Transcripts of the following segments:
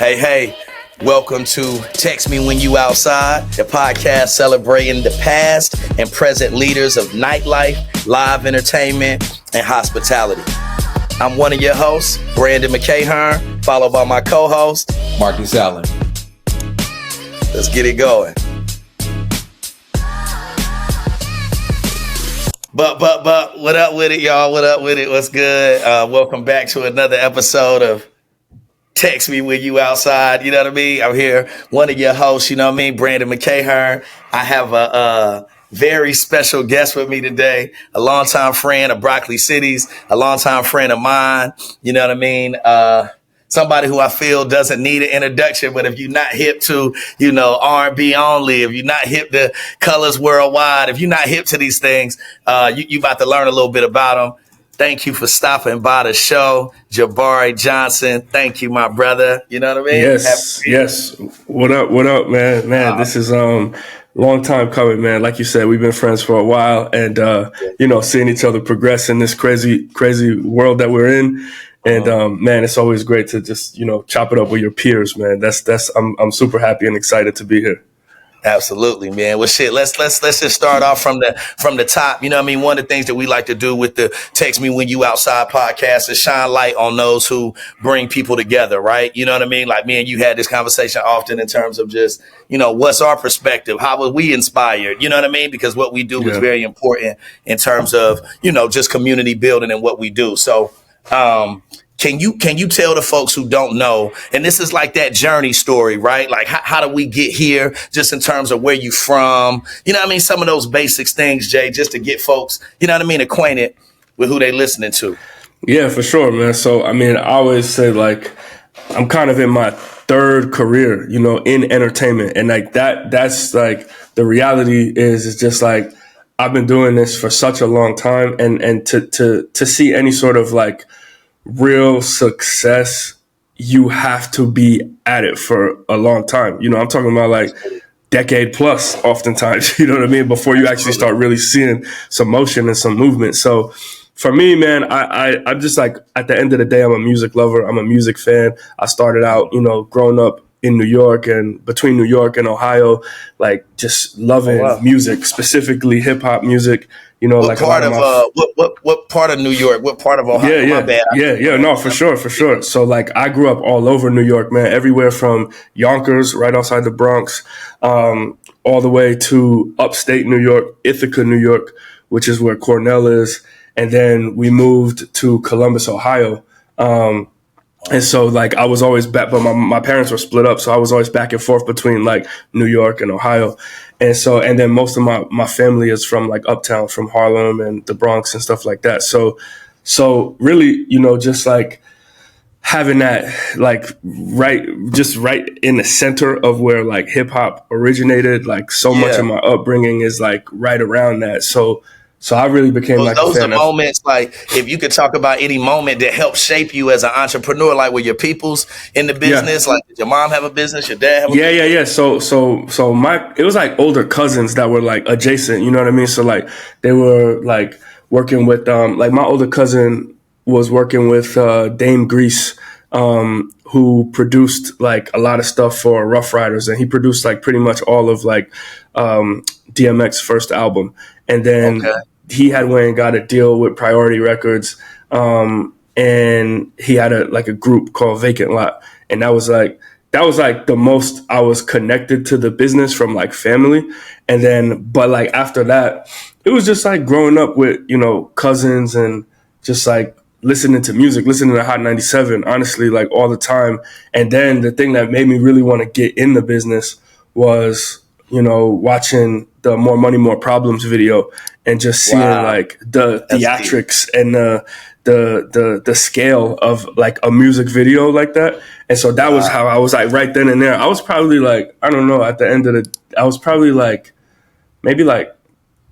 Hey, welcome to Text Me When You Outside, the podcast celebrating the past and present leaders of nightlife, live entertainment, and hospitality. I'm one of your hosts, Brandon McEachern, followed by my co-host, Marcus Allen. Let's get it going. But, what up with it, y'all? What up with it? What's good? Welcome back to another episode of Text Me When You Outside. You know what I mean? I'm here, one of your hosts, you know what I mean? Brandon McEachern. I have a very special guest with me today, a longtime friend of Broccoli Cities, a longtime friend of mine. You know what I mean? Somebody who I feel doesn't need an introduction, but if you're not hip to, R&B only, if you're not hip to Colors Worldwide, if you're not hip to these things, you about to learn a little bit about them. Thank you for stopping by the show, Jabari Johnson. Thank you, my brother. You know what I mean? Yes. What up, man? This is long time coming, man. Like you said, we've been friends for a while, and seeing each other progress in this crazy world that we're in. And man, it's always great to just chop it up with your peers, man. I'm super happy and excited to be here. Absolutely, man. Well, shit, let's just start off from the top. You know what I mean? One of the things that we like to do with the Text Me When You Outside podcast is shine light on those who bring people together, right? You know what I mean? Like me and you had this conversation often in terms of just, what's our perspective? How were we inspired? You know what I mean? Because what we do is very important in terms of, just community building and what we do. So, Can you tell the folks who don't know, and this is like that journey story, right? Like how do we get here just in terms of where you from? You know what I mean? Some of those basics things, Jay, just to get folks, acquainted with who they listening to. Yeah, for sure, man. So, I always say like, I'm kind of in my third career, in entertainment. And like that's like the reality is just like, I've been doing this for such a long time. And to see any sort of like real success, you have to be at it for a long time. I'm talking about like decade plus oftentimes, you know what I mean? Before you actually start really seeing some motion and some movement. So for me, man, I'm just like, at the end of the day, I'm a music lover. I'm a music fan. I started out, growing up in New York and between New York and Ohio, like just loving music, specifically hip hop music. What part of New York? What part of Ohio? Yeah. My bad. Yeah. No, for sure. So like, I grew up all over New York, man. Everywhere from Yonkers, right outside the Bronx, all the way to upstate New York, Ithaca, New York, which is where Cornell is, and then we moved to Columbus, Ohio. And so like I was always back, but my parents were split up. So I was always back and forth between like New York and Ohio. And then most of my family is from like uptown, from Harlem and the Bronx and stuff like that. So really, just like having that like right in the center of where like hip hop originated, like so much of my upbringing is like right around that. So I really became like those a fan are moments, like if you could talk about any moment that helped shape you as an entrepreneur, like with your peoples in the business, like did your mom have a business, your dad have a business? Yeah. So it was like older cousins that were like adjacent, you know what I mean? So like they were like working with like my older cousin was working with Dame Grease, who produced like a lot of stuff for Rough Riders, and he produced like pretty much all of like DMX's first album. And then he had went and got a deal with Priority Records, and he had a group called Vacant Lot, and that was like the most I was connected to the business from like family. And then, but like after that, it was just like growing up with cousins and just like listening to music, listening to Hot 97, honestly, like all the time. And then the thing that made me really want to get in the business was watching the More Money, More Problems video and just seeing like the theatrics and the scale of like a music video like that. And so that was how I was like right then and there. I was probably like, I don't know, I was probably like maybe like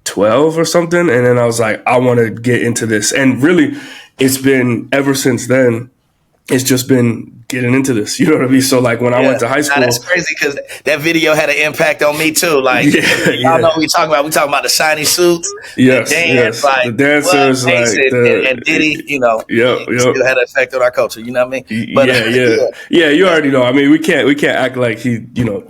12 or something. And then I was like, I want to get into this. And really, it's been ever since then, it's just been getting into this. You know what I mean? So like when I Yeah, went to high nah, that's school, crazy because that video had an impact on me too. Like, yeah, y'all know yeah, what we talking about. We talking about the shiny suits, the yes, dance, yes, like the what dancers, Ace like and Diddy. You know, yep, it yep. still had an effect on our culture. You know what I mean? But Yeah, yeah, yeah, yeah. You that's already know. I mean, we can't act like he, we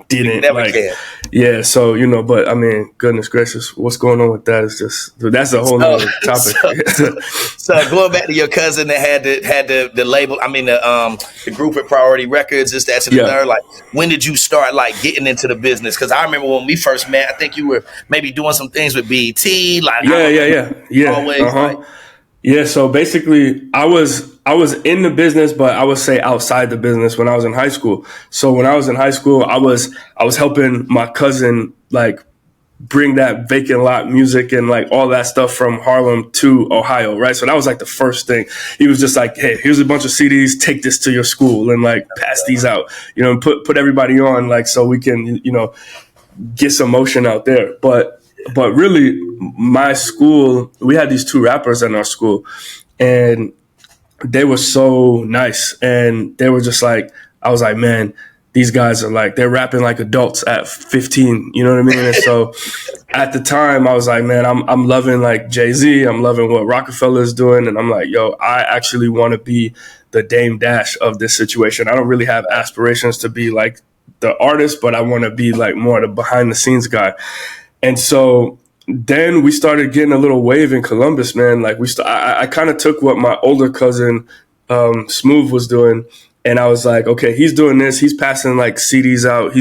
didn't never like. can. Yeah, so but I mean, goodness gracious, what's going on with that is just that's a whole So, nother topic. so, so going back to your cousin that had the label. I mean the group at Priority Records. This, that's, and the Yeah, third. Like, when did you start like getting into the business? Because I remember when we first met. I think you were maybe doing some things with BET. Like, I yeah, yeah, remember yeah, yeah. always like. Yeah, so basically, I was in the business, but I would say outside the business when I was in high school. So when I was in high school, I was helping my cousin like bring that vacant lot music and like all that stuff from Harlem to Ohio, right? So that was like the first thing. He was just like, "Hey, here's a bunch of CDs. Take this to your school and like pass these out, and put everybody on, like, so we can get some motion out there." But really, my school, we had these two rappers in our school, and they were so nice, and they were just like, I was like, man, these guys are like, they're rapping like adults at 15, you know what I mean? And so at the time I was like, man, I'm loving like Jay-Z, I'm loving what Rockefeller is doing, and I'm like, yo, I actually want to be the Dame Dash of this situation. I don't really have aspirations to be like the artist, but I want to be like more the behind the scenes guy. And so then we started getting a little wave in Columbus, man. Like I kind of took what my older cousin Smooth was doing, and I was like, okay, he's doing this. He's passing like CDs out.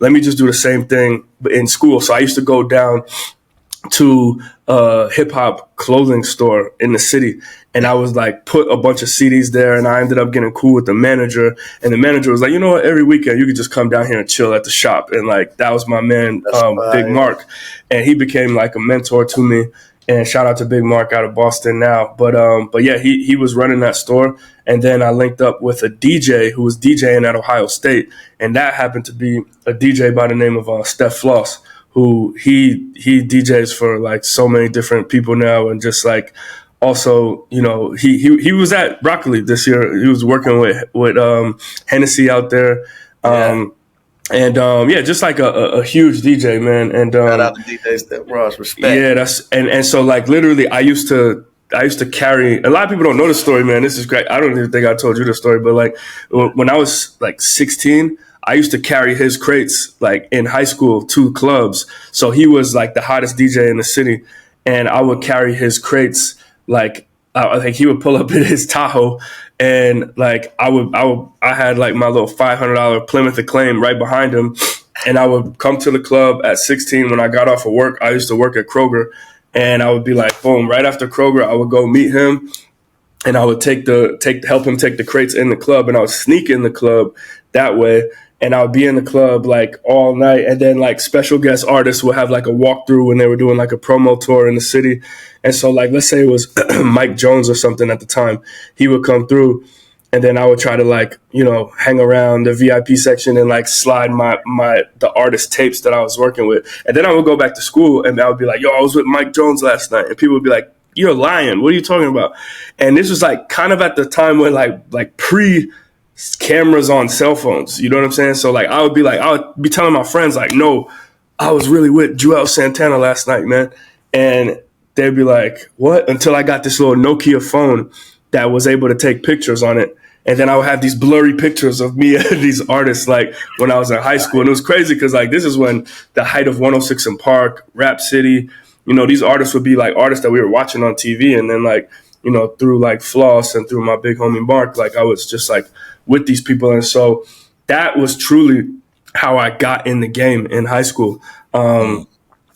Let me just do the same thing in school. So I used to go down to a hip hop clothing store in the city. And I was like, put a bunch of CDs there, and I ended up getting cool with the manager. And the manager was like, you know what, every weekend you could just come down here and chill at the shop. And like, that was my man, That's Big fire. Mark. And he became like a mentor to me. And shout out to Big Mark out of Boston now. But yeah, he was running that store. And then I linked up with a DJ who was DJing at Ohio State. And that happened to be a DJ by the name of Steph Floss, who he DJs for like so many different people now, and just like also, he was at Broccoli this year. He was working with Hennessy out there, Yeah. and just like a huge DJ, man. And Shout out to DJ Step Ross. Respect. yeah, and so like literally, I used to carry. A lot of people don't know the story, man. This is great. I don't even think I told you the story, but like when I was like 16. I used to carry his crates like in high school to clubs. So he was like the hottest DJ in the city, and I would carry his crates like he would pull up in his Tahoe, and like I had like my little $500 Plymouth Acclaim right behind him, and I would come to the club at 16 when I got off of work. I used to work at Kroger, and I would be like, boom, right after Kroger, I would go meet him, and I would help him take the crates in the club, and I would sneak in the club that way. And I would be in the club like all night, and then like special guest artists would have like a walkthrough when they were doing like a promo tour in the city. And so like, let's say it was Mike Jones or something at the time, he would come through, and then I would try to like, hang around the VIP section and like slide the artist tapes that I was working with. And then I would go back to school, and I would be like, yo, I was with Mike Jones last night. And people would be like, you're lying. What are you talking about? And this was like kind of at the time when like pre cameras on cell phones, you know what I'm saying? So like I would be telling my friends like, no, I was really with Joel Santana last night, man. And they'd be like, what? Until I got this little Nokia phone that was able to take pictures on it. And then I would have these blurry pictures of me and these artists like when I was in high school. And it was crazy because like this is when the height of 106 in Park, Rap City, these artists would be like artists that we were watching on TV. And then like, through like Floss and through my big homie Mark, like I was just like with these people. And so that was truly how I got in the game in high school. And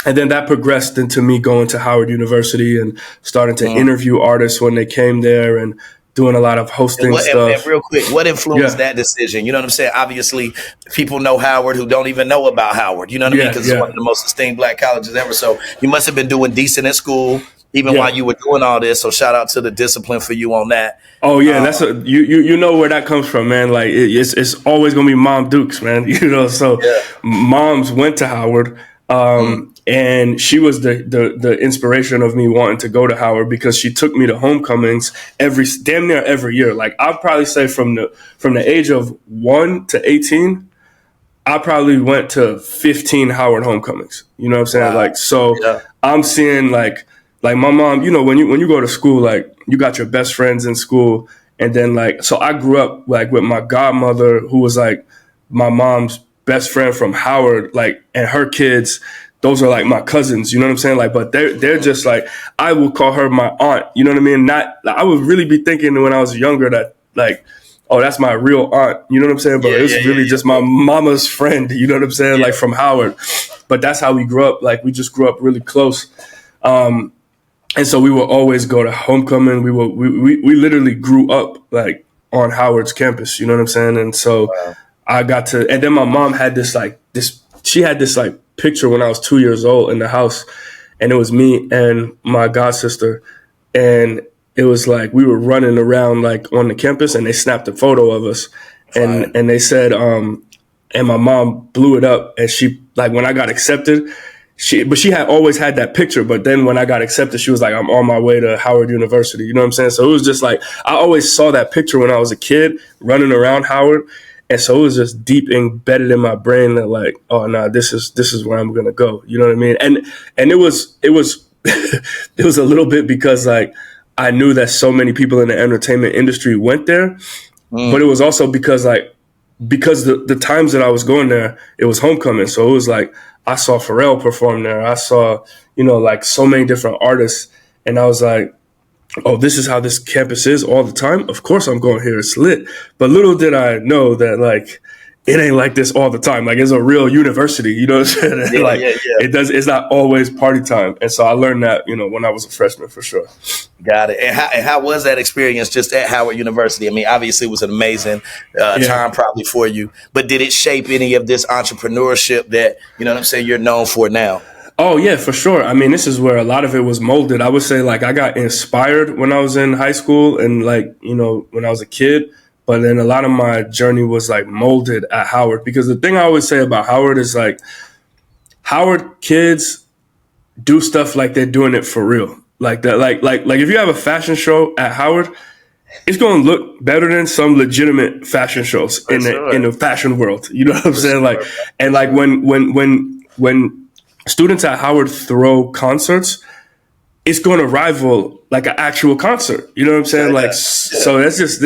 then that progressed into me going to Howard University and starting to interview artists when they came there and doing a lot of hosting stuff. And real quick, what influenced Yeah. that decision? You know what I'm saying? Obviously, people know Howard who don't even know about Howard. You know what I mean? Yeah, Because yeah. it's one of the most esteemed black colleges ever. So you must have been doing decent at school, even Yeah. while you were doing all this. So shout out to the discipline for you on that. Oh yeah, you know where that comes from, man. Like it's always gonna be Mom Dukes, man. So Yeah. moms went to Howard, And she was the inspiration of me wanting to go to Howard, because she took me to homecomings damn near every year. Like, I'd probably say from the age of 1 to 18, I probably went to 15 Howard homecomings. You know what I'm saying? Wow. Like, so Yeah. I'm seeing like my mom, when you go to school, like, you got your best friends in school. And then, like, so I grew up like with my godmother, who was like my mom's best friend from Howard, like, and her kids, those are like my cousins, you know what I'm saying? Like, but they're just like, I would call her my aunt, you know what I mean? Not, I would really be thinking when I was younger that, like, oh, that's my real aunt, you know what I'm saying? But it's really just my mama's friend, you know what I'm saying? Like, from Howard. But that's how we grew up. Like, we just grew up really close. And so we would always go to homecoming. We literally grew up like on Howard's campus, you know what I'm saying? And so I got to, and then my mom had she had this like picture when I was 2 years old in the house, and it was me and my god sister, and it was like we were running around like on the campus, and they snapped a photo of us, and they said, and my mom blew it up, and she, like, when I got accepted, she had always had that picture, but then when I got accepted, she was like, I'm on my way to Howard University, you know what I'm saying? So it was just like, I always saw that picture when I was a kid running around Howard. And so it was just deep embedded in my brain that, like, oh no, this is where I'm gonna go. You know what I mean? And it was it was a little bit because, like, I knew that so many people in the entertainment industry went there, but it was also because the times that I was going there, it was homecoming. So it was like I saw Pharrell perform there. I saw, like, so many different artists, and I was like, oh, this is how this campus is all the time. Of course I'm going here. It's lit. But little did I know that, like, it ain't like this all the time. Like, it's a real university, you know what I'm saying? It's not always party time. And so I learned that, when I was a freshman, for sure. Got it. And how was that experience just at Howard University? I mean, obviously it was an amazing time probably for you, but did it shape any of this entrepreneurship that, you know what I'm saying, you're known for now? Oh, yeah, for sure. I mean, this is where a lot of it was molded. I would say, like, I got inspired when I was in high school and, like, when I was a kid. But then a lot of my journey was, like, molded at Howard. Because the thing I always say about Howard is, like, Howard kids do stuff like they're doing it for real. Like that, like if you have a fashion show at Howard, it's going to look better than some legitimate fashion shows in the fashion world. You know what I'm saying? Like, and like when students at Howard throw concerts, it's going to rival like an actual concert. You know what I'm saying? So that's just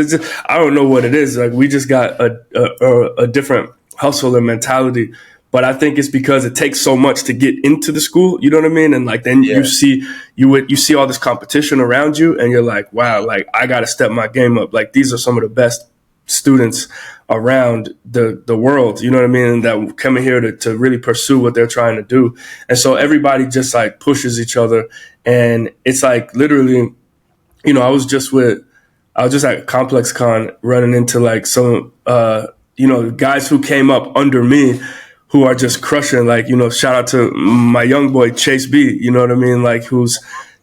I don't know what it is. Like, we just got a different hustle and mentality. But I think it's because it takes so much to get into the school. You know what I mean? And like, then you see all this competition around you, and you're like, wow, like, I got to step my game up. Like, these are some of the best students around the world, you know what I mean, that come in here to really pursue what they're trying to do. And so everybody just like pushes each other. And it's like literally, I was just at Complex Con running into like some guys who came up under me who are just crushing, like, shout out to my young boy Chase B, you know what I mean, like, who's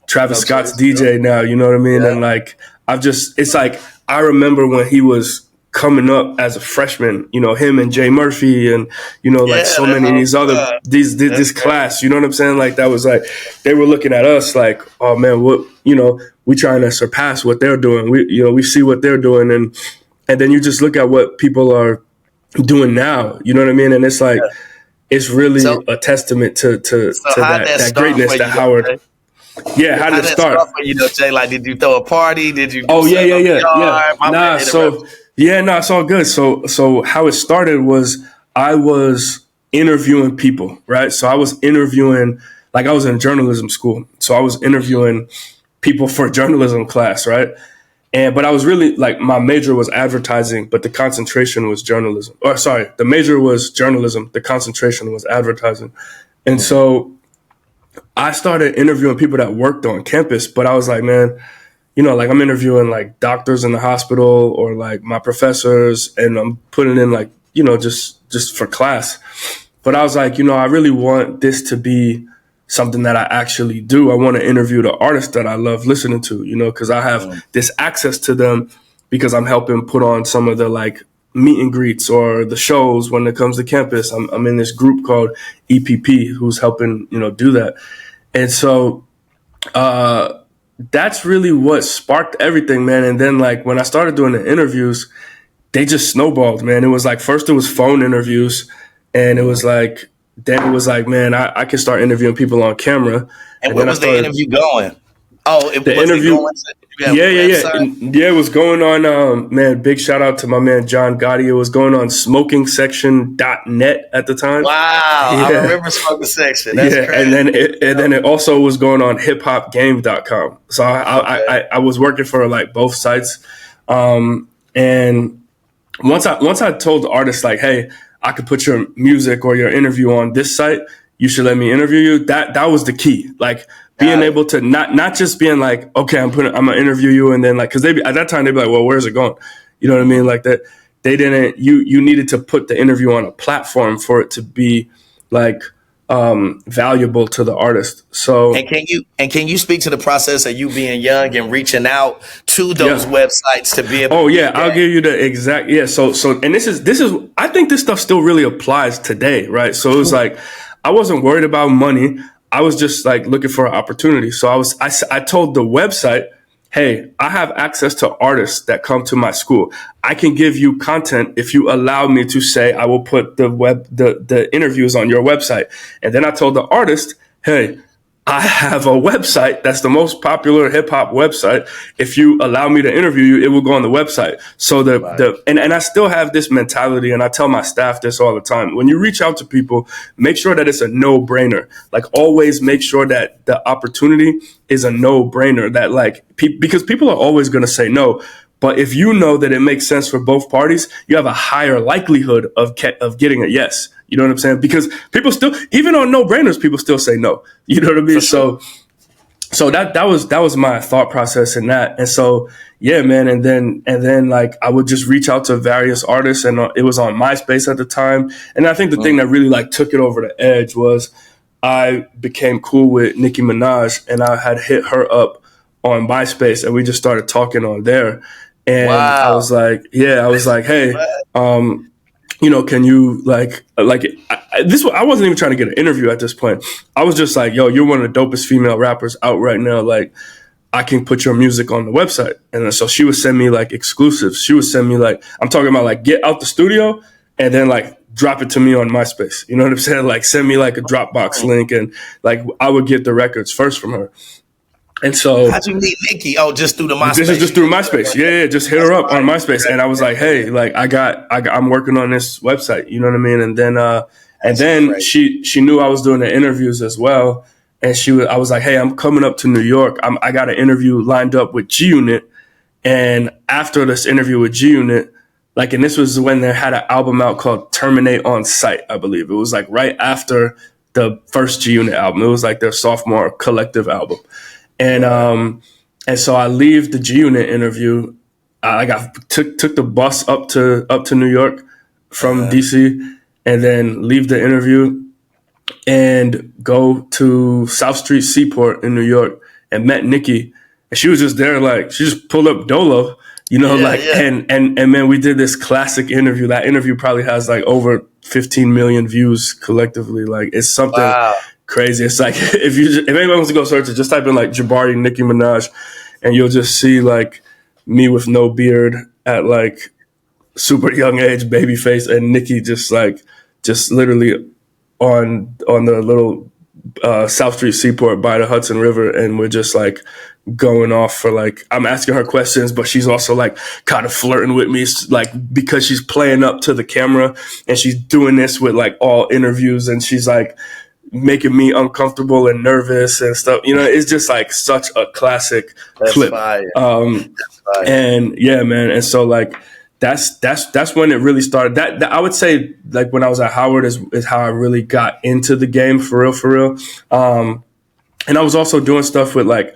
Travis Scott's DJ now, you know what I mean? And like, it's like, I remember when he was coming up as a freshman, him and Jay Murphy and, like so many of these other, this class, you know what I'm saying? Like, that was like, they were looking at us like, oh man, what, we trying to surpass what they're doing. We see what they're doing. And then you just look at what people are doing now, you know what I mean? And it's like, it's really a testament to that greatness that Howard. Yeah, how did it start? Jay, like, did you throw a party? Did you? Yeah. It's all good. So how it started was I was interviewing people, right? So I was interviewing, like, I was in journalism school, so I was interviewing people for journalism class, right? But I was really, like, my major was advertising, but the concentration was journalism. Or sorry, the major was journalism, the concentration was advertising. And so I started interviewing people that worked on campus, but I was like, man, like, I'm interviewing like doctors in the hospital or like my professors, and I'm putting in like, just for class. But I was like, I really want this to be something that I actually do. I want to interview the artists that I love listening to, because I have this access to them because I'm helping put on some of the like meet and greets or the shows when it comes to campus. I'm in this group called EPP who's helping, do that. And so that's really what sparked everything, man. And then like when I started doing the interviews, they just snowballed, man. It was like first it was phone interviews, and it was like then it was like, man, I can start interviewing people on camera. And where was the interview going? Oh, the interview. Yeah. It was going on. Man, big shout out to my man John Gotti. It was going on smokingsection.net at the time. Wow, yeah. I remember Smoking Section. That's crazy. And then it also was going on hiphopgame.com. So I was working for like both sites. And once I told the artist like, hey, I could put your music or your interview on this site, you should let me interview you. That was the key. Like being able to not just being like, okay, I'm gonna interview you, and then like, because at that time they'd be like, well, where's it going? You know what I mean? Like that they didn't. You needed to put the interview on a platform for it to be like valuable to the artist. So and can you speak to the process of you being young and reaching out to those websites to be able? Oh yeah, I'll give you the exact So and this is I think this stuff still really applies today, right? So it was like I wasn't worried about money. I was just like looking for an opportunity. So I told the website, hey, I have access to artists that come to my school. I can give you content if you allow me to say I will put the interviews on your website. And then I told the artist, hey, I have a website that's the most popular hip hop website. If you allow me to interview you, it will go on the website. So and I still have this mentality, and I tell my staff this all the time. When you reach out to people, make sure that it's a no-brainer. Like always make sure that the opportunity is a no-brainer, that like because people are always going to say no. But if you know that it makes sense for both parties, you have a higher likelihood of getting a yes. You know what I'm saying? Because people still, even on no-brainers, people still say no. You know what I mean? Sure. So that was my thought process in that. And so, yeah, man. And then like I would just reach out to various artists, and it was on MySpace at the time. And I think the thing that really like took it over the edge was I became cool with Nicki Minaj, and I had hit her up on MySpace, and we just started talking on there. And I was like, hey, can you I wasn't even trying to get an interview at this point. I was just like, yo, you're one of the dopest female rappers out right now. Like, I can put your music on the website. And then, so she would send me like exclusives. She would send me like, I'm talking about like get out the studio and then like drop it to me on MySpace. You know what I'm saying? Like send me like a Dropbox link, and like I would get the records first from her. And so, how'd you meet Nicki? Oh, just through the MySpace. This is just through MySpace. Yeah, just hit her up on MySpace, and I was like, "Hey, like I'm working on this website." You know what I mean? And then she knew I was doing the interviews as well, and I was like, "Hey, I'm coming up to New York. I got an interview lined up with G Unit, and after this interview with G Unit, like, and this was when they had an album out called Terminate on Sight, I believe. It was like right after the first G Unit album. It was like their sophomore collective album." And so I leave the G Unit interview. I took the bus up to New York from DC, and then leave the interview and go to South Street Seaport in New York and met Nicki. And she was just there, like she just pulled up Dolo, and man, we did this classic interview. That interview probably has like over 15 million views collectively. Like it's something crazy. It's like if anyone wants to go search it, just type in like Jabari Nicki Minaj, and you'll just see like me with no beard at like super young age, baby face, and Nicki just literally on the little South Street Seaport by the Hudson River, and we're just like going off for like, I'm asking her questions, but she's also like kind of flirting with me, like because she's playing up to the camera, and she's doing this with like all interviews, and she's like making me uncomfortable and nervous and stuff. You know, it's just like such a classic clip. Fire. And yeah, man. And so like that's when it really started. That I would say like when I was at Howard is how I really got into the game for real. And I was also doing stuff with like,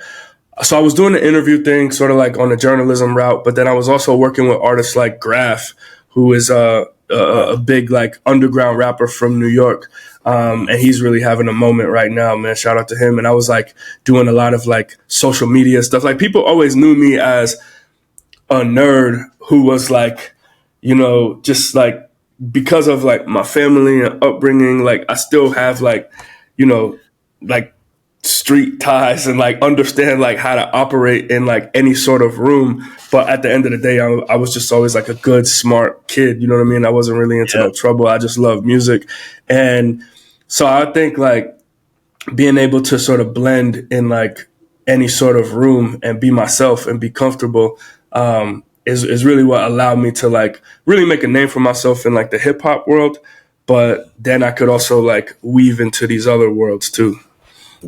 so I was doing the interview thing sort of like on the journalism route, but then I was also working with artists like Graf, who is a big like underground rapper from New York. And he's really having a moment right now, man. Shout out to him. And I was like doing a lot of like social media stuff. Like people always knew me as a nerd who was like you know, just like because of like my family and upbringing, like I still have like, you know, like street ties and like understand like how to operate in like any sort of room. But at the end of the day, I was just always like a good, smart kid. You know what I mean? I wasn't really into Yeah. no trouble. I just loved music. And so I think like being able to sort of blend in like any sort of room and be myself and be comfortable is really what allowed me to like really make a name for myself in like the hip hop world. But then I could also like weave into these other worlds too.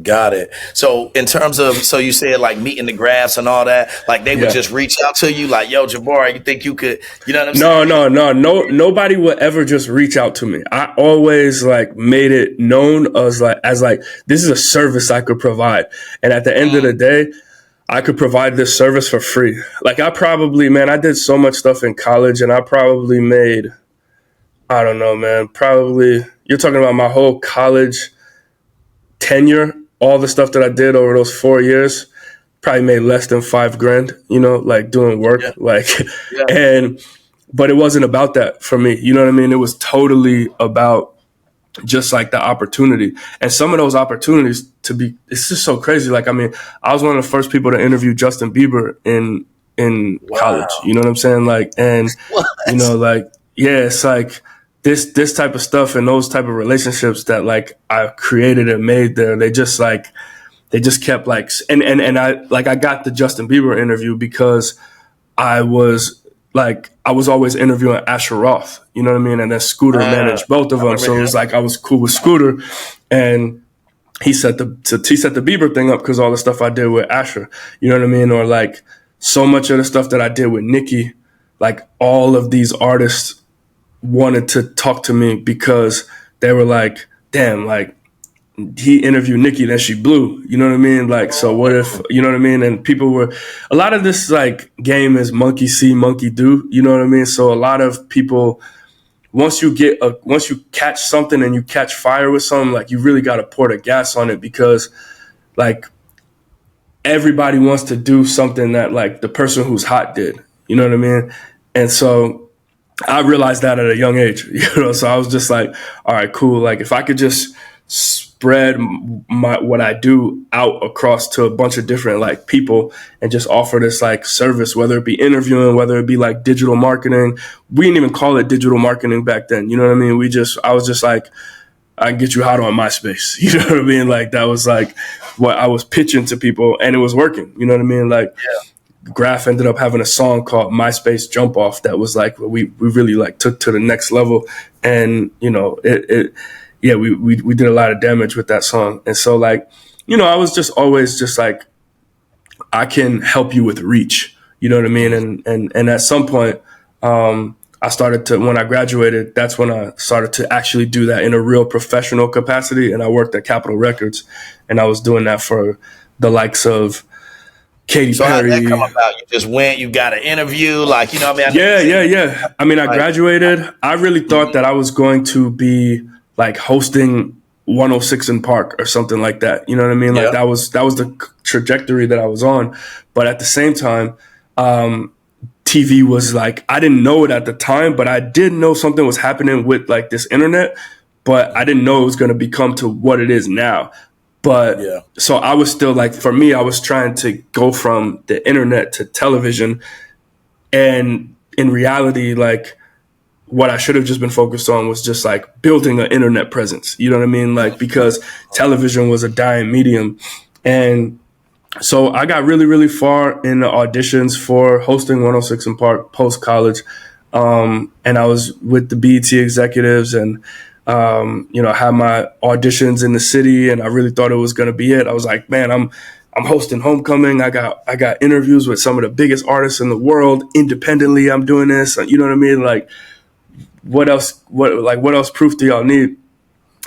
Got it. So in terms of, so you said like meeting the graphs and all that, like they would Yeah. just reach out to you like, yo, Jabari, you think you could, you know what I'm No, saying? no, no, no. Nobody would ever just reach out to me. I always like made it known as like this is a service I could provide, and at the end of the day, I could provide this service for free. Like I probably, man, I did so much stuff in college, and I probably made, I don't know, man, probably you're talking about my whole college tenure, all the stuff that I did over those 4 years. Probably made less than $5,000, you know, like doing work, Yeah. like, Yeah. and but it wasn't about that for me. You know what I mean? It was totally about just like the opportunity. And some of those opportunities it's just so crazy. Like, I mean, I was one of the first people to interview Justin Bieber in Wow. college. You know what I'm saying? Like, and What? you know, like, yeah, it's like this type of stuff and those type of relationships that like I created and made there. They just kept like, and I got the Justin Bieber interview because I was always interviewing Asher Roth, you know what I mean? And then Scooter managed both of I them. remember So it him. was like I was cool with Scooter, and he set the Bieber thing up because all the stuff I did with Asher, you know what I mean? Or like so much of the stuff that I did with Nicki, like all of these artists wanted to talk to me because they were like, damn, like he interviewed Nicki, then she blew. You know what I mean? Like, so what if, you know what I mean? And people were, a lot of this like game is monkey see, monkey do. You know what I mean? So a lot of people, once you catch something and you catch fire with something, like you really got to pour the gas on it because like everybody wants to do something that like the person who's hot did. You know what I mean? And so I realized that at a young age, you know. So I was just like, all right, cool. Like if I could just spread what I do out across to a bunch of different like people and just offer this like service, whether it be interviewing, whether it be like digital marketing. We didn't even call it digital marketing back then. You know what I mean? I was just like, I can get you hot on MySpace. You know what I mean? Like that was like what I was pitching to people and it was working. You know what I mean? Like Graph ended up having a song called MySpace Jump Off that was like we really like took to the next level, and you know we did a lot of damage with that song. And so like, you know, I was just always just like, I can help you with reach, you know what I mean? And at some point I started to, when I graduated, that's when I started to actually do that in a real professional capacity, and I worked at Capitol Records and I was doing that for the likes of Katy So how did that come Perry. about? You just went, you got an interview, like, you know what I mean? I know you Yeah. I mean, I like, graduated. I really thought that I was going to be like hosting 106 in Park or something like that. You know what I mean? Like yeah, that was the trajectory that I was on. But at the same time, TV was like, I didn't know it at the time, but I did know something was happening with like this internet, but I didn't know it was going to become to what it is now. But yeah. so I was still like, for me, I was trying to go from the internet to television. And in reality, like what I should have just been focused on was just like building an internet presence. You know what I mean? Like, because television was a dying medium. And so I got really, really far in the auditions for hosting 106 in Park post college. And I was with the BET executives and, you know, I had my auditions in the city and I really thought it was going to be it. I was like, man, I'm hosting Homecoming. I got interviews with some of the biggest artists in the world independently. I'm doing this. You know what I mean? Like, what else proof do y'all need?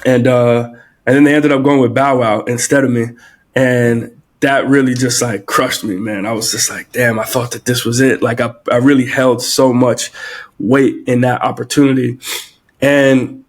And then they ended up going with Bow Wow instead of me. And that really just like crushed me, man. I was just like, damn, I thought that this was it. Like I really held so much weight in that opportunity. And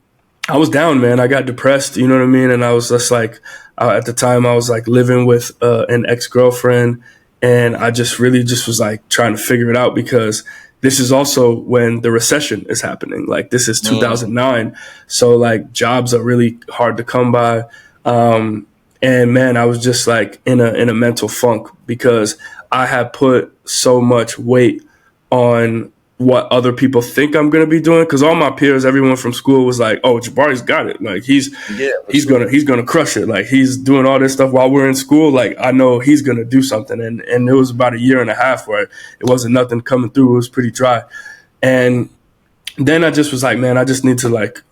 I was down, man. I got depressed, you know what I mean? And I was just like, at the time I was like living with an ex-girlfriend, and I just really just was like trying to figure it out because this is also when the recession is happening. Like this is 2009. So like jobs are really hard to come by. And man, I was just like in a mental funk because I had put so much weight on what other people think I'm going to be doing. Cause all my peers, everyone from school was like, oh, Jabari's got it. Like he's going to crush it. Like he's doing all this stuff while we're in school. Like I know he's going to do something. And it was about a year and a half where it wasn't nothing coming through. It was pretty dry. And then I just was like, man, I just need to like,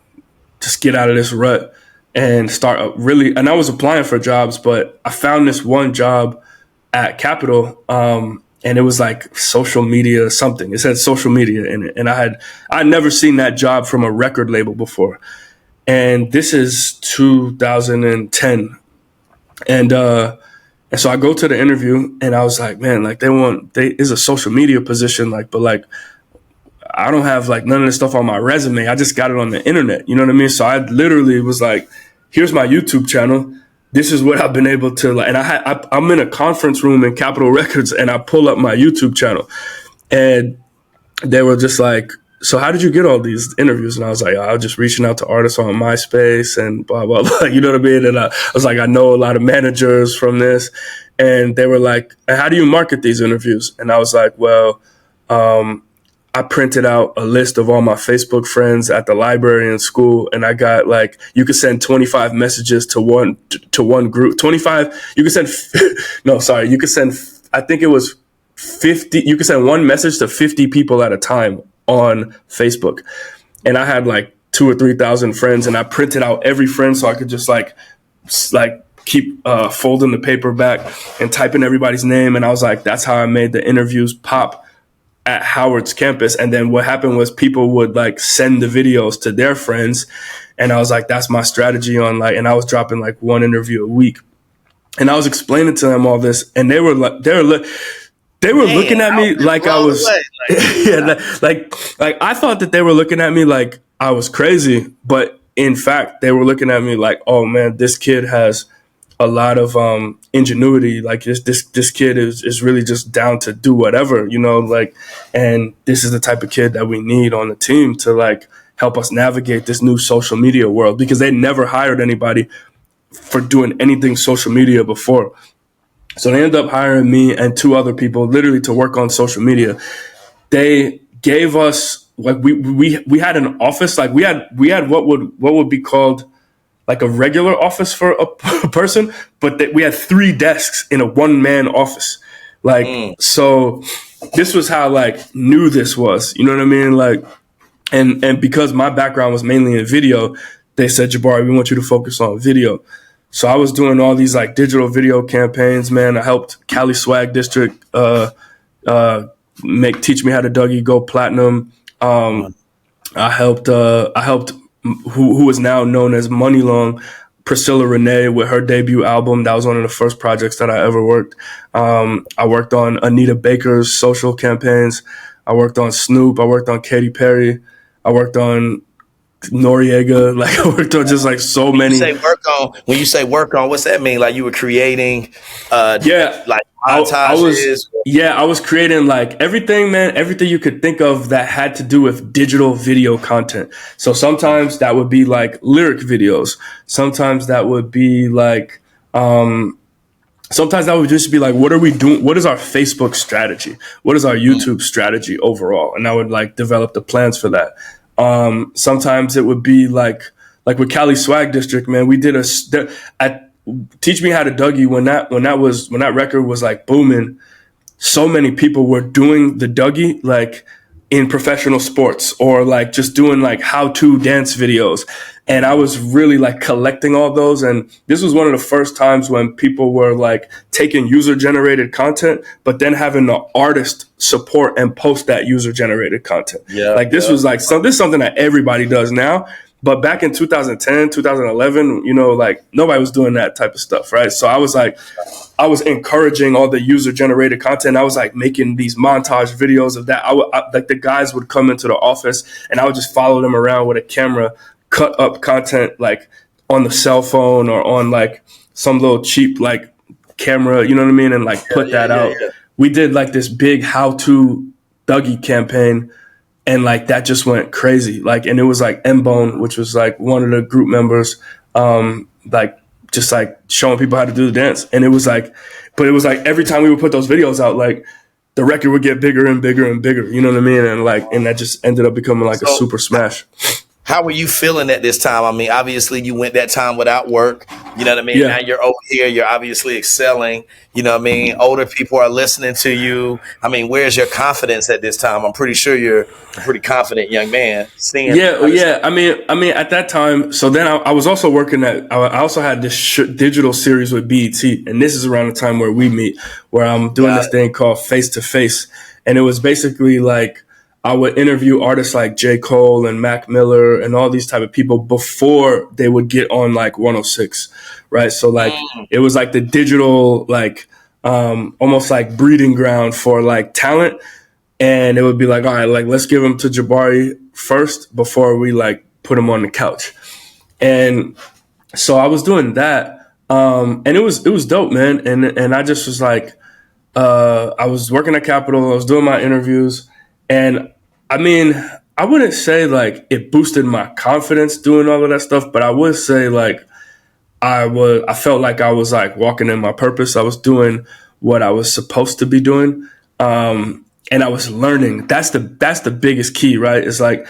just get out of this rut and start really. And I was applying for jobs, but I found this one job at Capital, and it was like social media something. It said social media in it, and I'd never seen that job from a record label before. And this is 2010, and so I go to the interview, and I was like, man, like is a social media position, like, but like I don't have like none of this stuff on my resume. I just got it on the internet. You know what I mean? So I literally was like, here's my YouTube channel. This is what I've been able to like, and I'm in a conference room in Capitol Records and I pull up my YouTube channel and they were just like, so how did you get all these interviews? And I was like, I was just reaching out to artists on MySpace and blah, blah, blah. You know what I mean? And I was like, I know a lot of managers from this. And they were like, how do you market these interviews? And I was like, well, I printed out a list of all my Facebook friends at the library in school. And I got like, you could send 25 messages to one group, 25, you could send, you could send, I think it was 50, you could send one message to 50 people at a time on Facebook. And I had like 2,000 or 3,000 friends and I printed out every friend so I could just like keep folding the paper back and typing everybody's name. And I was like, that's how I made the interviews pop at Howard's campus. And then what happened was people would like send the videos to their friends. And I was like, that's my strategy on like, and I was dropping like one interview a week. And I was explaining to them all this and they were looking at me like I was, like I thought that they were looking at me like I was crazy, but in fact, they were looking at me like, oh man, this kid has a lot of ingenuity. Like this kid is really just down to do whatever, you know, like, and this is the type of kid that we need on the team to like help us navigate this new social media world because they never hired anybody for doing anything social media before. So they ended up hiring me and 2 other people literally to work on social media. They gave us like we had an office, like we had what would be called like a regular office for a person, but we had 3 desks in a 1-man office. Like, so this was how like new this was, you know what I mean? Like, and because my background was mainly in video, they said, Jabari, we want you to focus on video. So I was doing all these like digital video campaigns, man. I helped Cali Swag District, teach me how to Dougie go platinum. I helped who is now known as Money Long, Priscilla Renee with her debut album. That was one of the first projects that I ever worked. I worked on Anita Baker's social campaigns. I worked on Snoop. I worked on Katy Perry. I worked on Noriega. Like I worked on just like so many. When you say work on, what's that mean? Like you were creating, like montages. I was creating like everything, man. Everything you could think of that had to do with digital video content. So sometimes that would be like lyric videos. Sometimes that would be like, sometimes that would just be like, what are we doing? What is our Facebook strategy? What is our YouTube strategy overall? And I would like develop the plans for that. Sometimes it would be like with Cali Swag District, man, we did Teach Me How to Dougie when that record was like booming. So many people were doing the Dougie like in professional sports or like just doing like how-to dance videos. And I was really like collecting all those. And this was one of the first times when people were like taking user-generated content, but then having the artist support and post that user-generated content. This was like, this is something that everybody does now. But back in 2010, 2011, you know, like nobody was doing that type of stuff, right? So I was encouraging all the user-generated content. I was like making these montage videos of that. Like the guys would come into the office and I would just follow them around with a camera, cut up content like on the cell phone or on like some little cheap like camera, you know what I mean? And like put that out. We did like this big how-to Dougie campaign, and like that just went crazy. Like, and it was like M-Bone, which was like one of the group members, like just like showing people how to do the dance. And it was like, but it was like every time we would put those videos out, like the record would get bigger and bigger and bigger. You know what I mean? And like, and that just ended up becoming like a So super smash. how were you feeling at this time? I mean, obviously you went that time without work. You know what I mean? Now Yeah. you're over here. You're obviously excelling. You know what I mean? Older people are listening to you. I mean, where's your confidence at this time? I'm pretty sure you're a pretty confident young man. Seeing, Yeah. I mean, at that time. So then I was also working at. I also had this digital series with BET, and this is around the time where we meet, where I'm doing got this it. thing called Face to Face, and it was basically like I would interview artists like J. Cole and Mac Miller and all these type of people before they would get on like 106, right? So like it was like the digital like almost like breeding ground for like talent, and it would be like, all right, like let's give them to Jabari first before we like put him on the couch. And so I was doing that, and it was dope, man. And I just was like, I was working at Capitol, I was doing my interviews, and I mean, I wouldn't say like it boosted my confidence doing all of that stuff, but I would say like I felt like I was like walking in my purpose. I was doing what I was supposed to be doing. And I was learning. That's the biggest key, right? It's like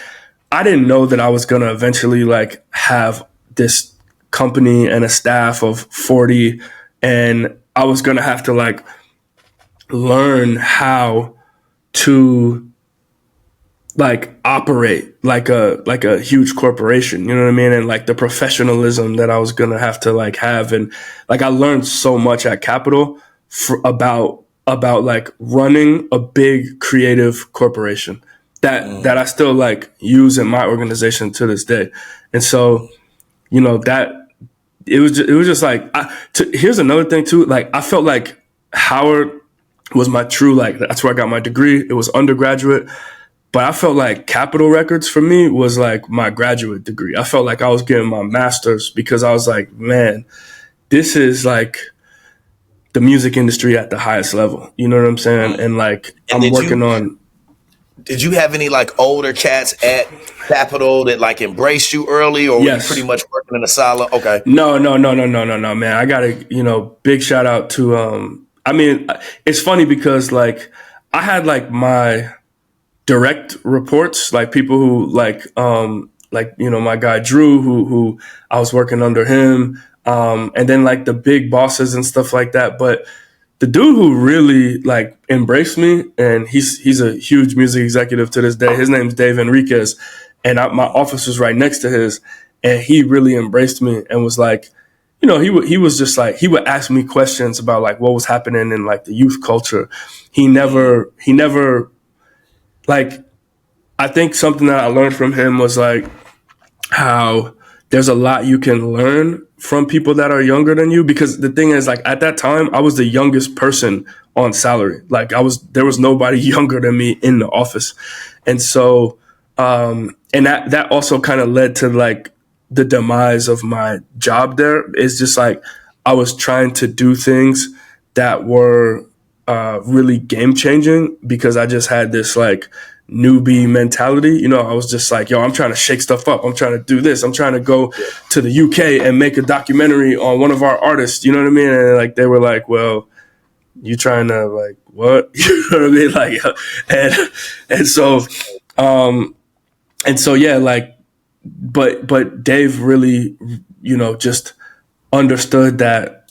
I didn't know that I was gonna eventually like have this company and a staff of 40, and I was gonna have to like learn how to like operate like a huge corporation, you know what I mean? And like the professionalism that I was gonna have to like have, and like I learned so much at Capital about like running a big creative corporation that I still like use in my organization to this day. And so, you know, that it was just like here's another thing too. Like I felt like Howard was my true like that's where I got my degree. It was undergraduate. But I felt like Capitol Records for me was like my graduate degree. I felt like I was getting my master's because I was like, man, this is like the music industry at the highest level. You know what I'm saying? And like And I'm working on. did you have any like older cats at Capitol that like embraced you early, or were you pretty Yes. much working in a silo? Okay. No, man. I gotta, big shout out to I mean, it's funny because like I had like my direct reports, like people who my guy Drew, who I was working under him, and then like the big bosses and stuff like that. But the dude who really like embraced me, and he's a huge music executive to this day. His name's Dave Enriquez, and my office was right next to his, and he really embraced me and was like, he was just like he would ask me questions about like what was happening in like the youth culture. He never like I think something that I learned from him was like how there's a lot you can learn from people that are younger than you, because the thing is like at that time I was the youngest person on salary. Like there was nobody younger than me in the office. And so and that also kind of led to like the demise of my job there. It's just like I was trying to do things that were really game changing because I just had this like newbie mentality. I was just like, yo, I'm trying to shake stuff up. I'm trying to do this. I'm trying to go to the UK and make a documentary on one of our artists. You know what I mean? And like they were like, well, you trying to like what? You know what I mean? Like, and so yeah, like, but Dave really, just understood that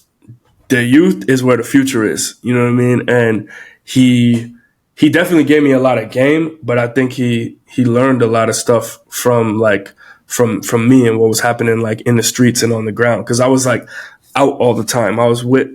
the youth is where the future is. You know what I mean? And he definitely gave me a lot of game, but I think he learned a lot of stuff from me and what was happening like in the streets and on the ground. Cause I was like out all the time. I was with,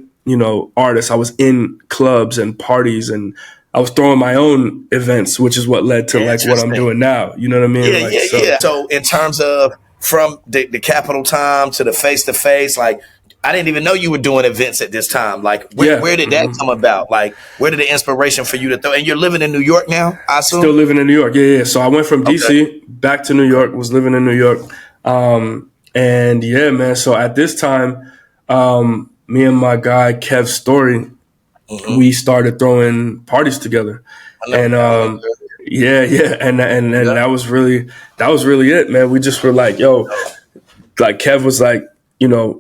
artists. I was in clubs and parties, and I was throwing my own events, which is what led to like what I'm doing now. You know what I mean? Yeah, Like, yeah, yeah. So in terms of from the Capitol time to the face to face, like I didn't even know you were doing events at this time. Like where did that come about? Like where did the inspiration for you to throw? And you're living in New York now, I assume? Still living in New York. Yeah. So I went from DC back to New York, was living in New York. And yeah, man. So at this time, me and my guy, Kev Story, we started throwing parties together. And yeah, and Yeah. that was really it, man. We just were like, yo, like Kev was like,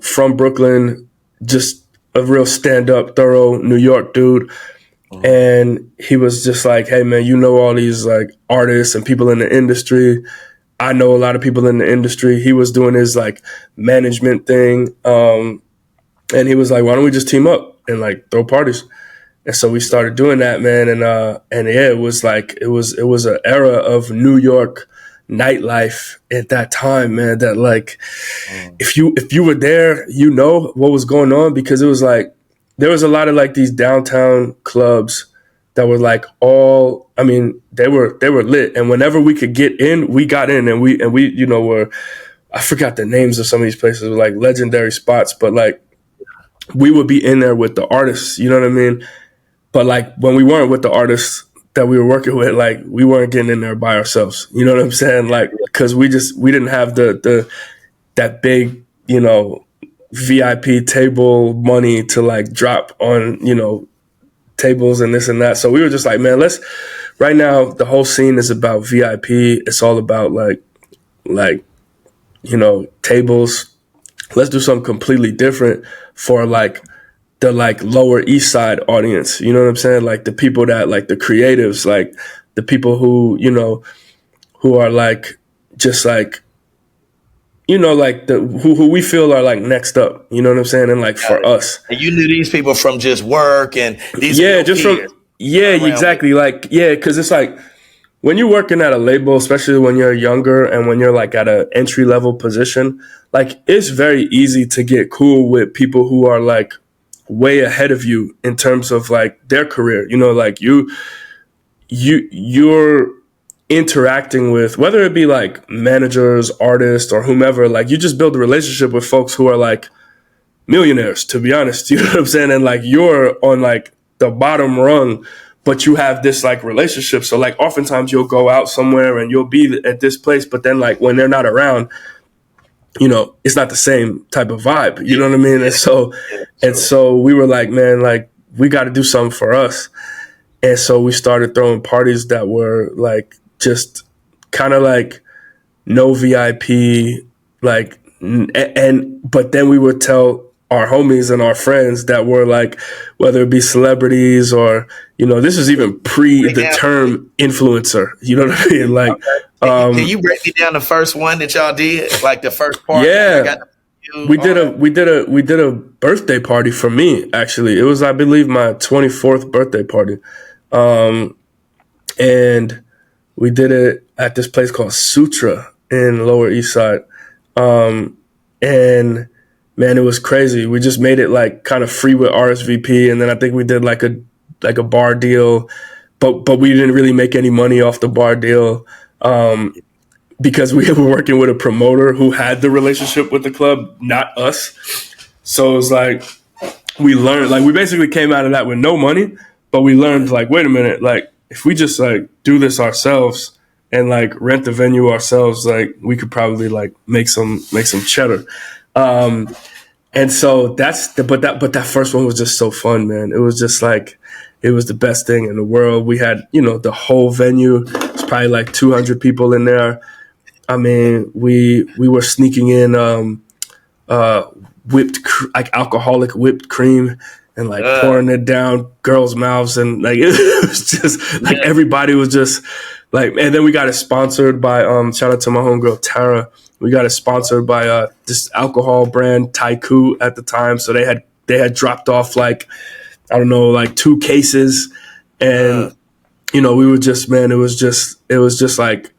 from Brooklyn, just a real stand up, thorough New York dude. Mhm. And he was just like, hey man, all these like artists and people in the industry. I know a lot of people in the industry. He was doing his like management thing. And he was like, why don't we just team up and like throw parties? And so we started doing that, man. And yeah, it was an era of New York nightlife at that time, man. That like, Mm. if you were there, what was going on, because it was like there was a lot of like these downtown clubs that were like I mean, they were lit, and whenever we could get in, we got in, and we were, I forgot the names of some of these places, were like legendary spots, but like we would be in there with the artists, you know what I mean? But like when we weren't with the artists that we were working with, like we weren't getting in there by ourselves. You know what I'm saying? Like because we didn't have the that big VIP table money to like drop on tables and this and that. So we were just like, man, let's right now the whole scene is about VIP. It's all about like tables. Let's do something completely different for like the like Lower East Side audience. You know what I'm saying? Like the people that like the creatives, like the people who are like just like like who we feel are like next up. You know what I'm saying? And like Got for it. us, And you knew these people from just work, and these are yeah, your just peers. from yeah, Run around with. exactly. Like yeah, because it's like when you're working at a label, especially when you're younger and when you're like at an entry level position, like it's very easy to get cool with people who are like way ahead of you in terms of like their career. Like you're interacting with, whether it be like managers, artists, or whomever, like you just build a relationship with folks who are like millionaires, to be honest. You know what I'm saying? And like you're on like the bottom rung, but you have this like relationship. So like oftentimes you'll go out somewhere and you'll be at this place, but then like when they're not around, it's not the same type of vibe. You Yeah, know what I mean? yeah, And so yeah. and True. so we were like, man, like we got to do something for us. And so we started throwing parties that were like just kind of like no VIP, like, and but then we would tell our homies and our friends that were like, whether it be celebrities or this is even pre Break the down. term influencer. You know what I mean? Like, Okay. Can um, you break me down the first one that y'all did? Like the first party you yeah, got to do, we all did a that? we did a birthday party for me. Actually, it was, I believe, my 24th birthday party, um, and we did it at this place called Sutra in Lower East Side. And man, it was crazy. We just made it like kind of free with RSVP, and then I think we did like a bar deal, but we didn't really make any money off the bar deal, because we were working with a promoter who had the relationship with the club, not us. So it was like we learned, like we basically came out of that with no money, but we learned like, wait a minute, like if we just like do this ourselves and like rent the venue ourselves, like we could probably like make some cheddar. Um, and so but that first one was just so fun, man. It was just like it was the best thing in the world. We had the whole venue. It's probably like 200 people in there. I mean, we were sneaking in uh, like alcoholic whipped cream and like Uh, pouring it down girls' mouths, and like it was just like yeah. everybody was just like. And then we got it sponsored by shout out to my homegirl Tara. We got it sponsored by this alcohol brand Taiku at the time, so they had dropped off like, I don't know, like 2 cases. Uh, And we were just, man, it was just like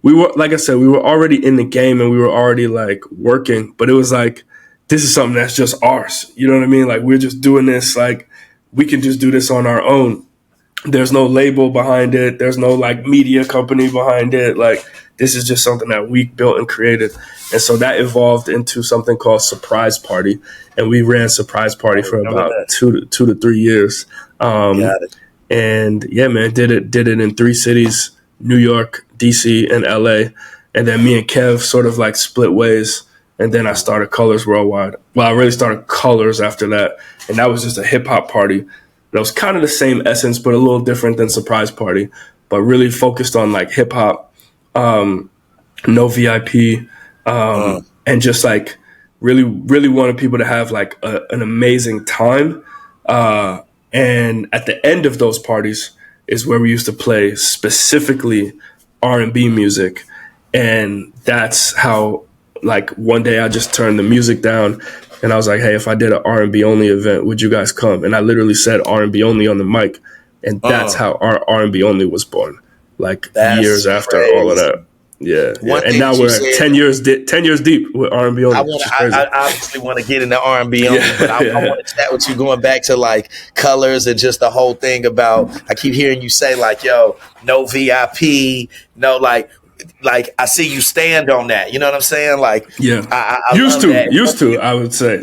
we were, like I said, we were already in the game and we were already like working, but it was like, this is something that's just ours. You know what I mean? Like we're just doing this, like we can just do this on our own. There's no label behind it. There's no like media company behind it. Like this is just something that we built and created. And so that evolved into something called Surprise Party. And we ran Surprise I Party for remember about that. 2 to 3 years. Um, Got it. and yeah, man, did it in 3 cities: New York, DC, and LA. And then me and Kev sort of like split ways. And then I started Colors Worldwide. Well, I really started Colors after that, and that was just a hip hop party. That was kind of the same essence, but a little different than Surprise Party. but really focused on like hip hop, no VIP, and just like really, really wanted people to have like an amazing time. And at the end of those parties is where we used to play specifically R&B music. And that's how, like, one day I just turned the music down and I was like, hey, if I did an R&B only event, would you guys come? And I literally said R&B only on the mic. And that's how our R&B only was born, like years after all of that. Yeah. And now we're 10 years deep with R&B only. I obviously want to get into R&B only, but I want to chat with you going back to like colors and just the whole thing about, I keep hearing you say like, yo, no VIP, no like I see you stand on that. You know what I'm saying? Like, I used to, I would say.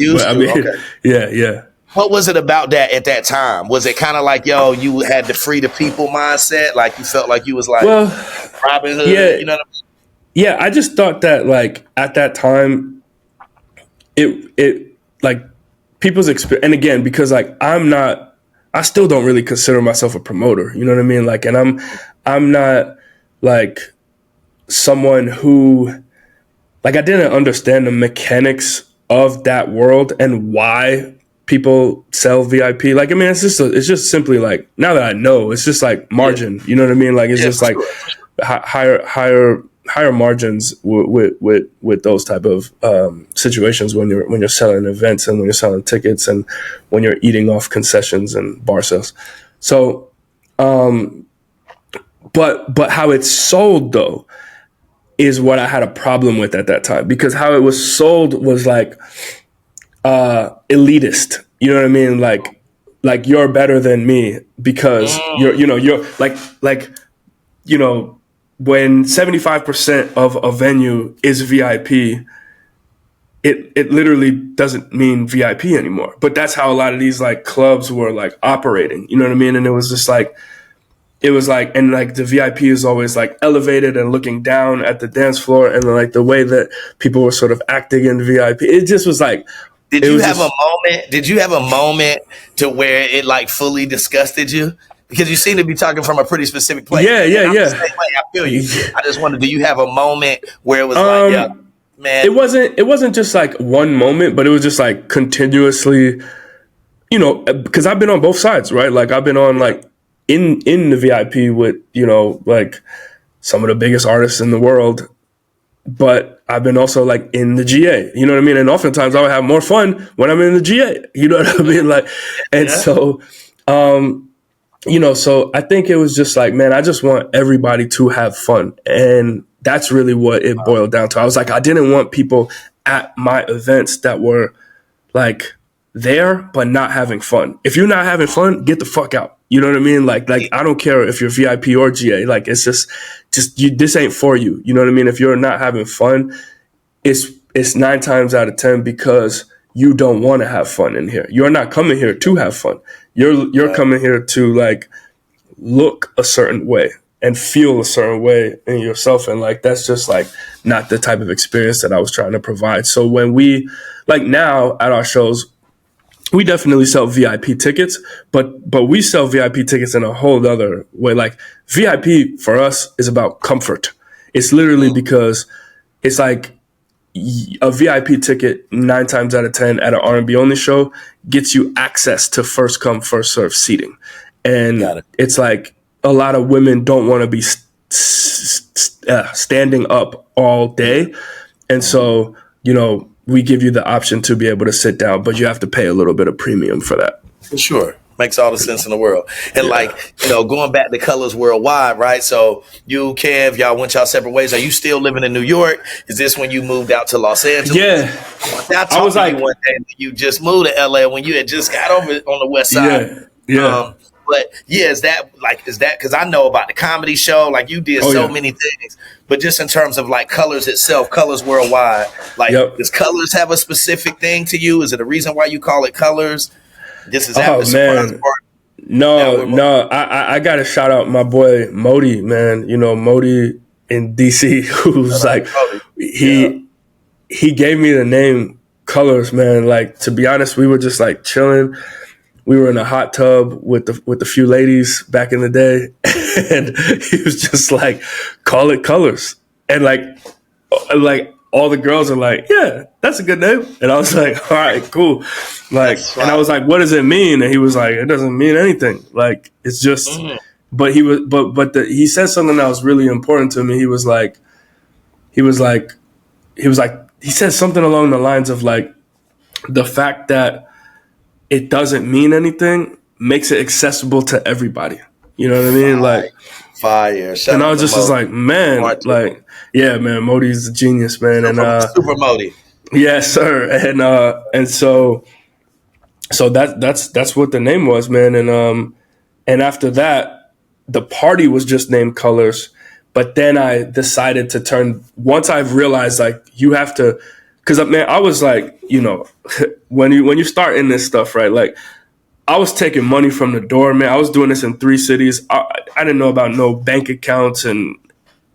Yeah. What was it about that at that time? Was it kind of like, yo, you had the free the people mindset? Like you felt like you was like Robin Hood? Yeah, you know what I mean? Yeah, I just thought that like at that time, it like people's experience. And again, because like I still don't really consider myself a promoter. You know what I mean? Like, and I'm not like someone who, like, I didn't understand the mechanics of that world and why people sell VIP. Like, I mean, it's just simply like, now that I know, it's just like margin. You know what I mean? Like, it's just like higher margins with those type of situations when you're selling events and when you're selling tickets and when you're eating off concessions and bar sales. So, but how it's sold though is what I had a problem with at that time, because how it was sold was like elitist. You know what I mean? Like you're better than me because you're like when 75% of a venue is VIP, it literally doesn't mean VIP anymore. But that's how a lot of these like clubs were like operating. You know what I mean? And it was just like, and like the VIP is always like elevated and looking down at the dance floor, and like the way that people were sort of acting in VIP, it just was like. Did you have a moment to where it like fully disgusted you? Because you seem to be talking from a pretty specific place. Yeah. I feel you. I just wondered, do you have a moment where it was like, yeah, man? It wasn't just like one moment, but it was just like continuously, because I've been on both sides, right? Like I've been on like in the VIP with, like some of the biggest artists in the world, but I've been also like in the GA, you know what I mean? And oftentimes I would have more fun when I'm in the GA, you know what I mean? Like, and so, so I think it was just like, man, I just want everybody to have fun. And that's really what it boiled down to. I was like, I didn't want people at my events that were like there, but not having fun. If you're not having fun, get the fuck out. You know what I mean? Like I don't care if you're VIP or GA. Like it's just you. This ain't for you. You know what I mean? If you're not having fun, it's 9 times out of 10 because you don't want to have fun in here. You're not coming here to have fun. You're coming here to like look a certain way and feel a certain way in yourself, and like that's just like not the type of experience that I was trying to provide. So when we like now at our shows, we definitely sell VIP tickets, but we sell VIP tickets in a whole other way. Like VIP for us is about comfort. It's literally because it's like a VIP ticket 9 times out of 10 at an R&B only show gets you access to first come, first serve seating. And it's like a lot of women don't want to be standing up all day. And so, we give you the option to be able to sit down, but you have to pay a little bit of premium for that. For sure. Makes all the sense in the world. And going back to Colors Worldwide, right? So you, Kev, y'all went y'all separate ways. Are you still living in New York? Is this when you moved out to Los Angeles? Yeah. I was like, one day you just moved to LA when you had just got over on the West Side. Yeah. But is that because I know about the comedy show, like you did many things, but just in terms of like Colors itself, Colors Worldwide, like does Colors have a specific thing to you? Is it a reason why you call it Colors? This is after Surprise Party. No, I gotta shout out my boy Modi, man. Modi in DC, who's like he gave me the name Colors, man. Like, to be honest, we were just like chilling. we were in a hot tub with the few ladies back in the day, and he was just like, "Call it Colors," and like all the girls are like, "Yeah, that's a good name," and I was like, "All right, cool." Like, and I was like, "What does it mean?" And he was like, "It doesn't mean anything. Like, it's just." But he said something that was really important to me. He was like, he said something along the lines of like, the fact that it doesn't mean anything makes it accessible to everybody. You know what I mean? Like, fire. Shout and I out was to just Mo. like, man, like, yeah, man, Modi's a genius, man. And Super Modi. yeah, sir. And so that's what the name was, man. And after that, the party was just named Colors. But then I decided to turn, once I've realized like you have to, because man, I was like, you know, when you start in this stuff, right? Like, I was taking money from the door, man. I was doing this in 3 cities. I didn't know about no bank accounts and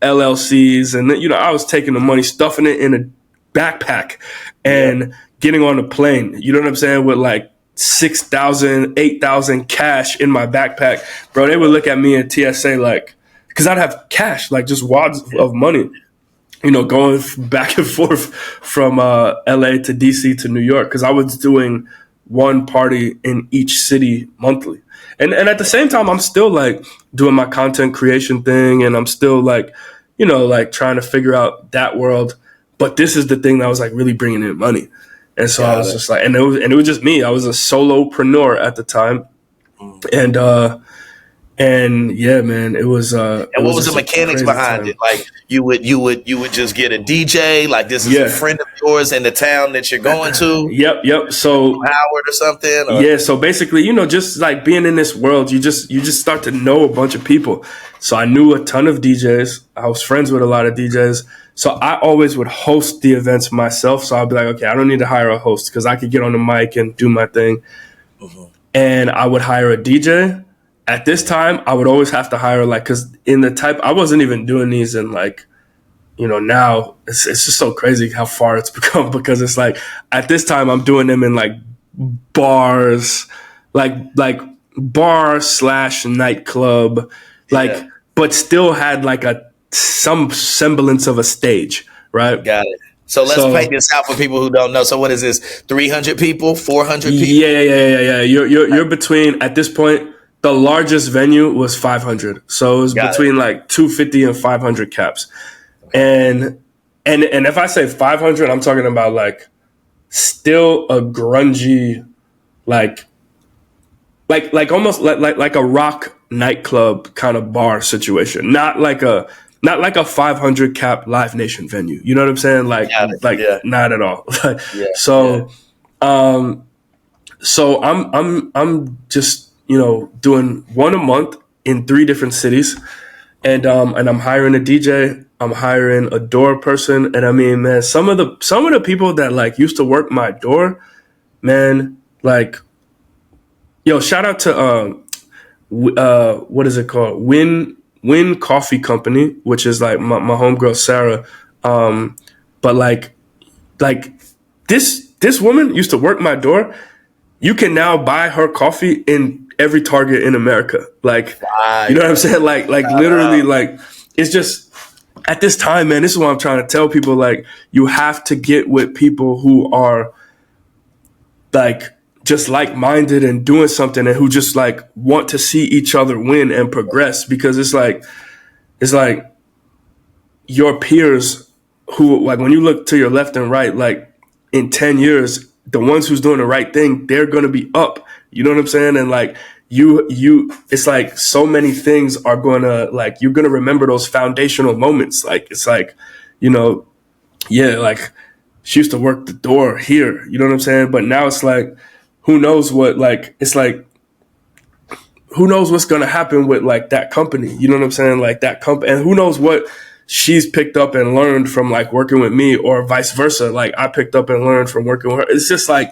LLCs, and you know, I was taking the money, stuffing it in a backpack, and getting on a plane. You know what I'm saying? With like 6,000, 8,000 cash in my backpack, bro. They would look at me at TSA like, because I'd have cash, like just wads of money. You know, going back and forth from LA to DC to New York, because I was doing one party in each city monthly. And at the same time, I'm still like doing my content creation thing, and I'm still like, you know, like trying to figure out that world. But this is the thing that was like really bringing in money. And so I was just like, and it was just me. I was a solopreneur at the time. And yeah, man, it was. And what was the mechanics behind it? Like you would just get a DJ. Like, this is a friend of yours in the town that you're going to. Yep. So Howard or something. Or? Yeah. So basically, you know, just like being in this world, you just start to know a bunch of people. So I knew a ton of DJs. I was friends with a lot of DJs. So I always would host the events myself. So I'd be like, okay, I don't need to hire a host because I could get on the mic and do my thing. And I would hire a DJ. At this time, I would always have to hire, like, because in the type, I wasn't even doing these in, like, you know, now it's just so crazy how far it's become, because it's like, at this time, I'm doing them in, like, bars, like bar/nightclub, like, but still had, like, some semblance of a stage, right? Got it. So let's paint this out for people who don't know. So what is this? 300 people? 400 people? Yeah. You're between, at this point, the largest venue was 500. So it was between like 250 and 500 caps. And if I say 500, I'm talking about like still a grungy, like almost like a rock nightclub kind of bar situation. Not like a 500 cap Live Nation venue. You know what I'm saying? Like not at all. So I'm just, you know, doing one a month in 3 different cities, and I'm hiring a DJ, I'm hiring a door person, and I mean, man, some of the people that like used to work my door, man, like, yo, shout out to what is it called, Win Coffee Company, which is like my homegirl Sarah, but like this woman used to work my door. You can now buy her coffee in every Target in America. Like, you know what I'm saying? Like literally, like, it's just, at this time, man, this is what I'm trying to tell people. Like, you have to get with people who are like just like-minded and doing something, and who just like want to see each other win and progress, because it's like your peers who, like, when you look to your left and right, like, in 10 years, the ones who's doing the right thing, they're going to be up. You know what I'm saying? And like you, it's like so many things are going to, like, you're going to remember those foundational moments. Like, it's like, you know, yeah, like she used to work the door here, you know what I'm saying? But now it's like, who knows what, like, it's like, who knows what's going to happen with like that company, you know what I'm saying? Like that company, and who knows what she's picked up and learned from like working with me, or vice versa. Like I picked up and learned from working with her. It's just like,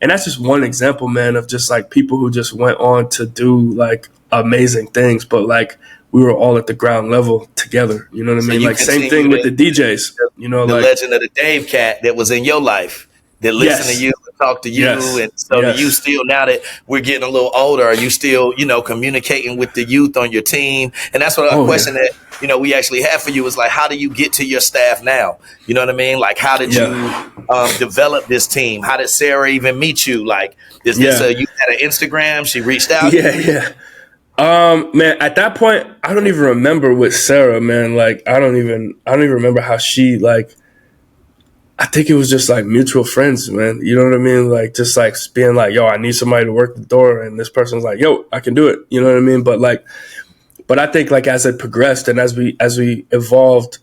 and that's just one example, man, of just like people who just went on to do like amazing things. But like we were all at the ground level together. You know what I mean? Like same thing with the DJs, you know, the like legend of the Dave Cat that was in your life that listened to you talk to you. Yes. And so do you Yes. still, now that we're getting a little older, are you still, communicating with the youth on your team? And that's what a Oh question yeah. that, we actually have for you is like, how do you get to your staff now? You know what I mean? Like, how did you Yeah. develop this team? How did Sarah even meet you? Like, is this Yeah. you had an Instagram? She reached out? Yeah. Yeah. Man, at that point, I don't even remember with Sarah, man. Like, I don't even remember how she, like, I think it was just like mutual friends, man. You know what I mean? Like, just like being like, yo, I need somebody to work the door. And this person's like, yo, I can do it. You know what I mean? But I think like as it progressed and as we evolved,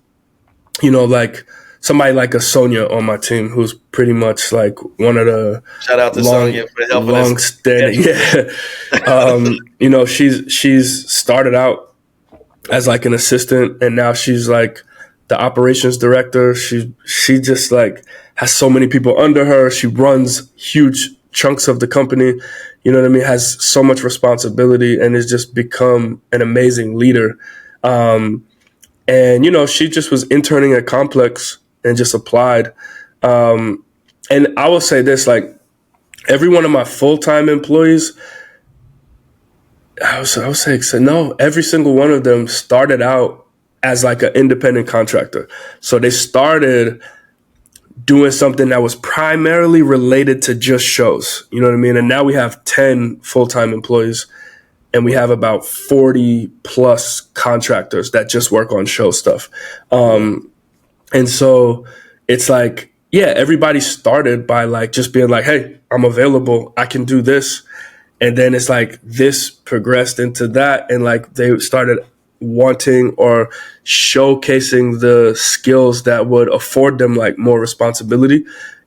like somebody like a Sonia on my team, who's pretty much like one of the Shout out to long, Sonya for helping us long standing, schedule. yeah. She's started out as like an assistant, and now she's like the operations director. She just like has so many people under her. She runs huge chunks of the company. You know what I mean? Has so much responsibility and has just become an amazing leader. And she just was interning at Complex and just applied. And I will say this, like every one of my full-time employees, I would say so no, every single one of them started out as like an independent contractor. So they started doing something that was primarily related to just shows. You know what I mean? And now we have 10 full-time employees and we have about 40 plus contractors that just work on show stuff. And so it's like, yeah, everybody started by like just being like, hey, I'm available. I can do this. And then it's like this progressed into that. And like they started wanting or showcasing the skills that would afford them like more responsibility.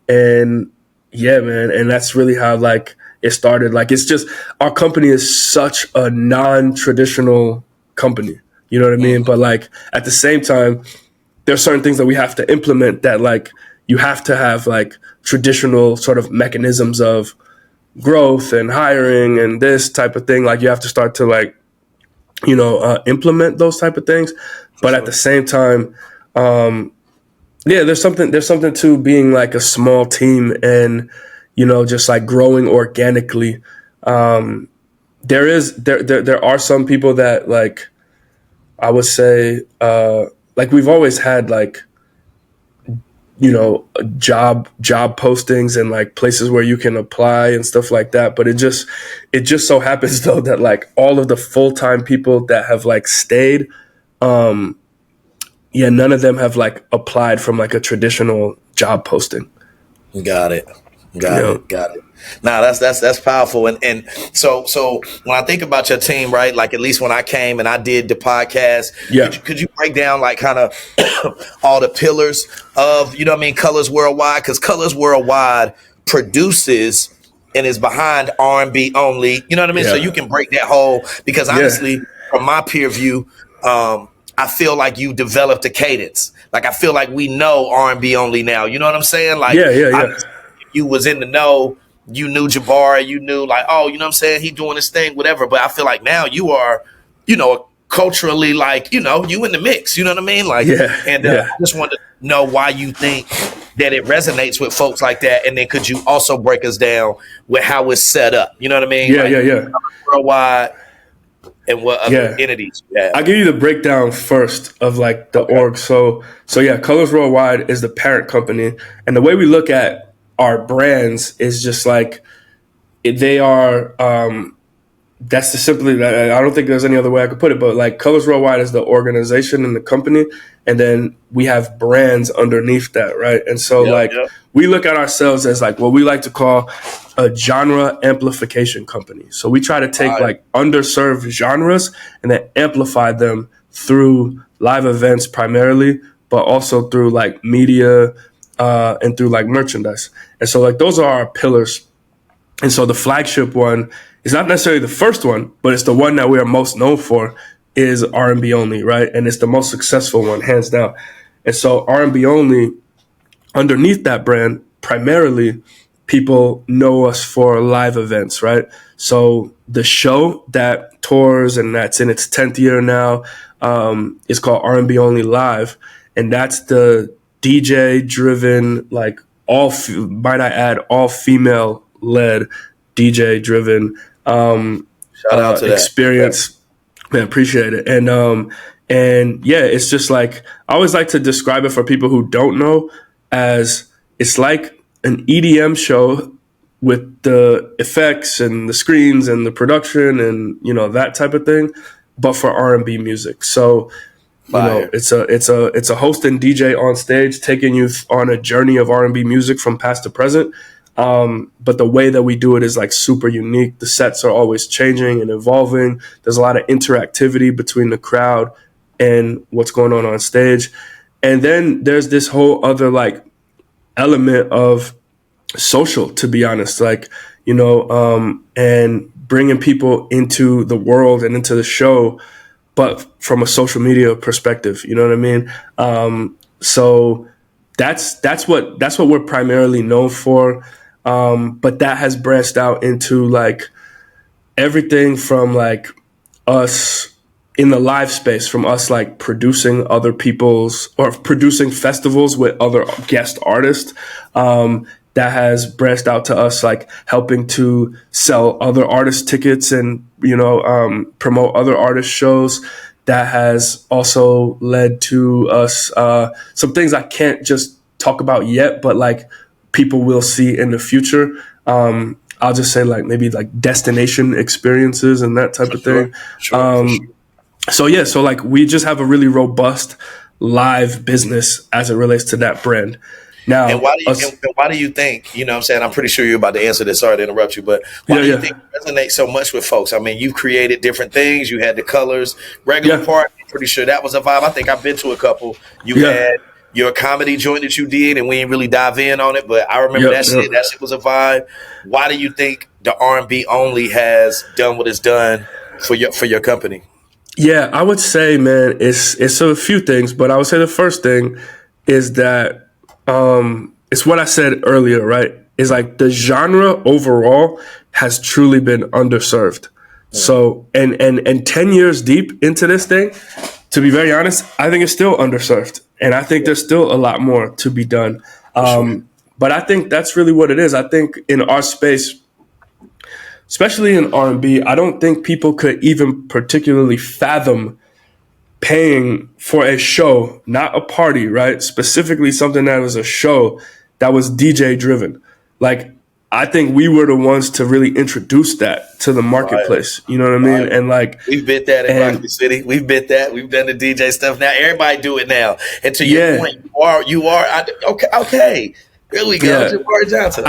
And yeah, man. And that's really how like it started. Like it's just our company is such a non-traditional company. You know what I mean? But like at the same time, there's certain things that we have to implement that like you have to have like traditional sort of mechanisms of growth and hiring and this type of thing. Like you have to start to like, implement those type of things. For But at sure. the same time, yeah, there's something to being like a small team and, just like growing organically. There are some people that like, I would say, like we've always had like, job postings and like places where you can apply and stuff like that. But it just so happens though that like all of the full-time people that have like stayed, yeah, none of them have like applied from like a traditional job posting. Got it. You Got know? it. Got it. Now that's powerful. And so when I think about your team, right? Like at least when I came and I did the podcast, Yeah. could you break down like kind of all the pillars of, Colors Worldwide? Because Colors Worldwide produces and is behind R&B only. You know what I mean? So Yeah. you can break that whole, because Yeah. honestly, from my peer view, I feel like you developed a cadence. Like I feel like we know R&B only now. You know what I'm saying? Like Yeah. Yeah. Yeah. you was in the know, you knew Jabari, you knew like, oh, you know what I'm saying? He doing his thing, whatever. But I feel like now you are, culturally like, you in the mix, you know what I mean? Like, Yeah. and Yeah. I just wanted to know why you think that it resonates with folks like that. And then could you also break us down with how it's set up? You know what I mean? Yeah. Like Yeah. Yeah. worldwide and what other Yeah. entities you have. I'll give you the breakdown first of like the Okay. org. So yeah, Colors Worldwide is the parent company, and the way we look at our brands is just like they are. That's the simply. I don't think there's any other way I could put it, but like Colors Worldwide is the organization and the company, and then we have brands underneath that, right? And so Yep, like yep. we look at ourselves as like what we like to call a genre amplification company. So we try to take Right. like underserved genres and then amplify them through live events primarily, but also through like media and through like merchandise. And so like those are our pillars. And so the flagship one is not necessarily the first one, but it's the one that we are most known for is R&B Only, right? And it's the most successful one, hands down. And so R&B Only, underneath that brand, primarily people know us for live events, right? So the show that tours and that's in its 10th year now is called R&B Only Live. And that's the DJ driven, like might I add, all female led, DJ driven Shout out to that. experience. Man, appreciate it. And yeah, it's just like I always like to describe it for people who don't know as it's like an EDM show with the effects and the screens and the production and that type of thing, but for R&B music. So Fire. it's a host and DJ on stage taking you on a journey of R&B music from past to present. But the way that we do it is like super unique. The sets are always changing and evolving. There's a lot of interactivity between the crowd and what's going on stage. And then there's this whole other like element of social, to be honest, like, and bringing people into the world and into the show, but from a social media perspective, you know what I mean? So that's what we're primarily known for. But that has branched out into like everything from like us in the live space, from us like producing other people's or producing festivals with other guest artists. That has branched out to us like helping to sell other artist tickets and promote other artist shows. That has also led to us some things I can't just talk about yet, but like people will see in the future. I'll just say like maybe like destination experiences and that type of thing. Sure. So like we just have a really robust live business as it relates to that brand. Now, And why do you think, you know what I'm saying? I'm pretty sure you're about to answer this. Sorry to interrupt you, but why do you think it resonates so much with folks? I mean, you've created different things. You had the colors, regular party. Pretty sure that was a vibe. I think I've been to a couple. You had your comedy joint that you did, and we didn't really dive in on it, but I remember that shit. That shit was a vibe. Why do you think the R&B Only has done what it's done for your company? Yeah, I would say, man, it's a few things, but I would say the first thing is that it's what I said earlier, right? Is like the genre overall has truly been underserved. Yeah. So and 10 years deep into this thing, to be very honest, I think it's still underserved. And I think there's still a lot more to be done. But I think that's really what it is. I think in our space, especially in R&B, I don't think people could even particularly fathom paying for a show, not a party, right? Specifically something that was a show that was DJ driven. Like, I think we were the ones to really introduce that to the marketplace. You know what I mean? Right. And like, we've bit that in Rocky City. We've bit that. We've done the DJ stuff. Now everybody do it now. And to your point, you are okay. There we go. Yeah. Jabari Johnson.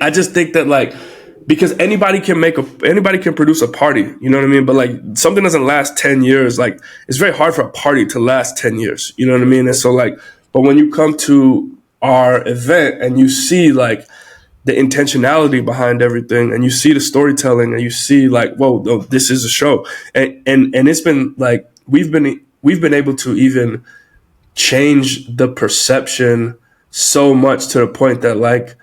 I just think that like, because anybody can produce a party, you know what I mean? But like something doesn't last 10 years. Like it's very hard for a party to last 10 years. You know what I mean? And so like, but when you come to our event and you see like the intentionality behind everything and you see the storytelling and you see like, whoa, no, this is a show. And it's been like, we've been able to even change the perception so much to the point that like,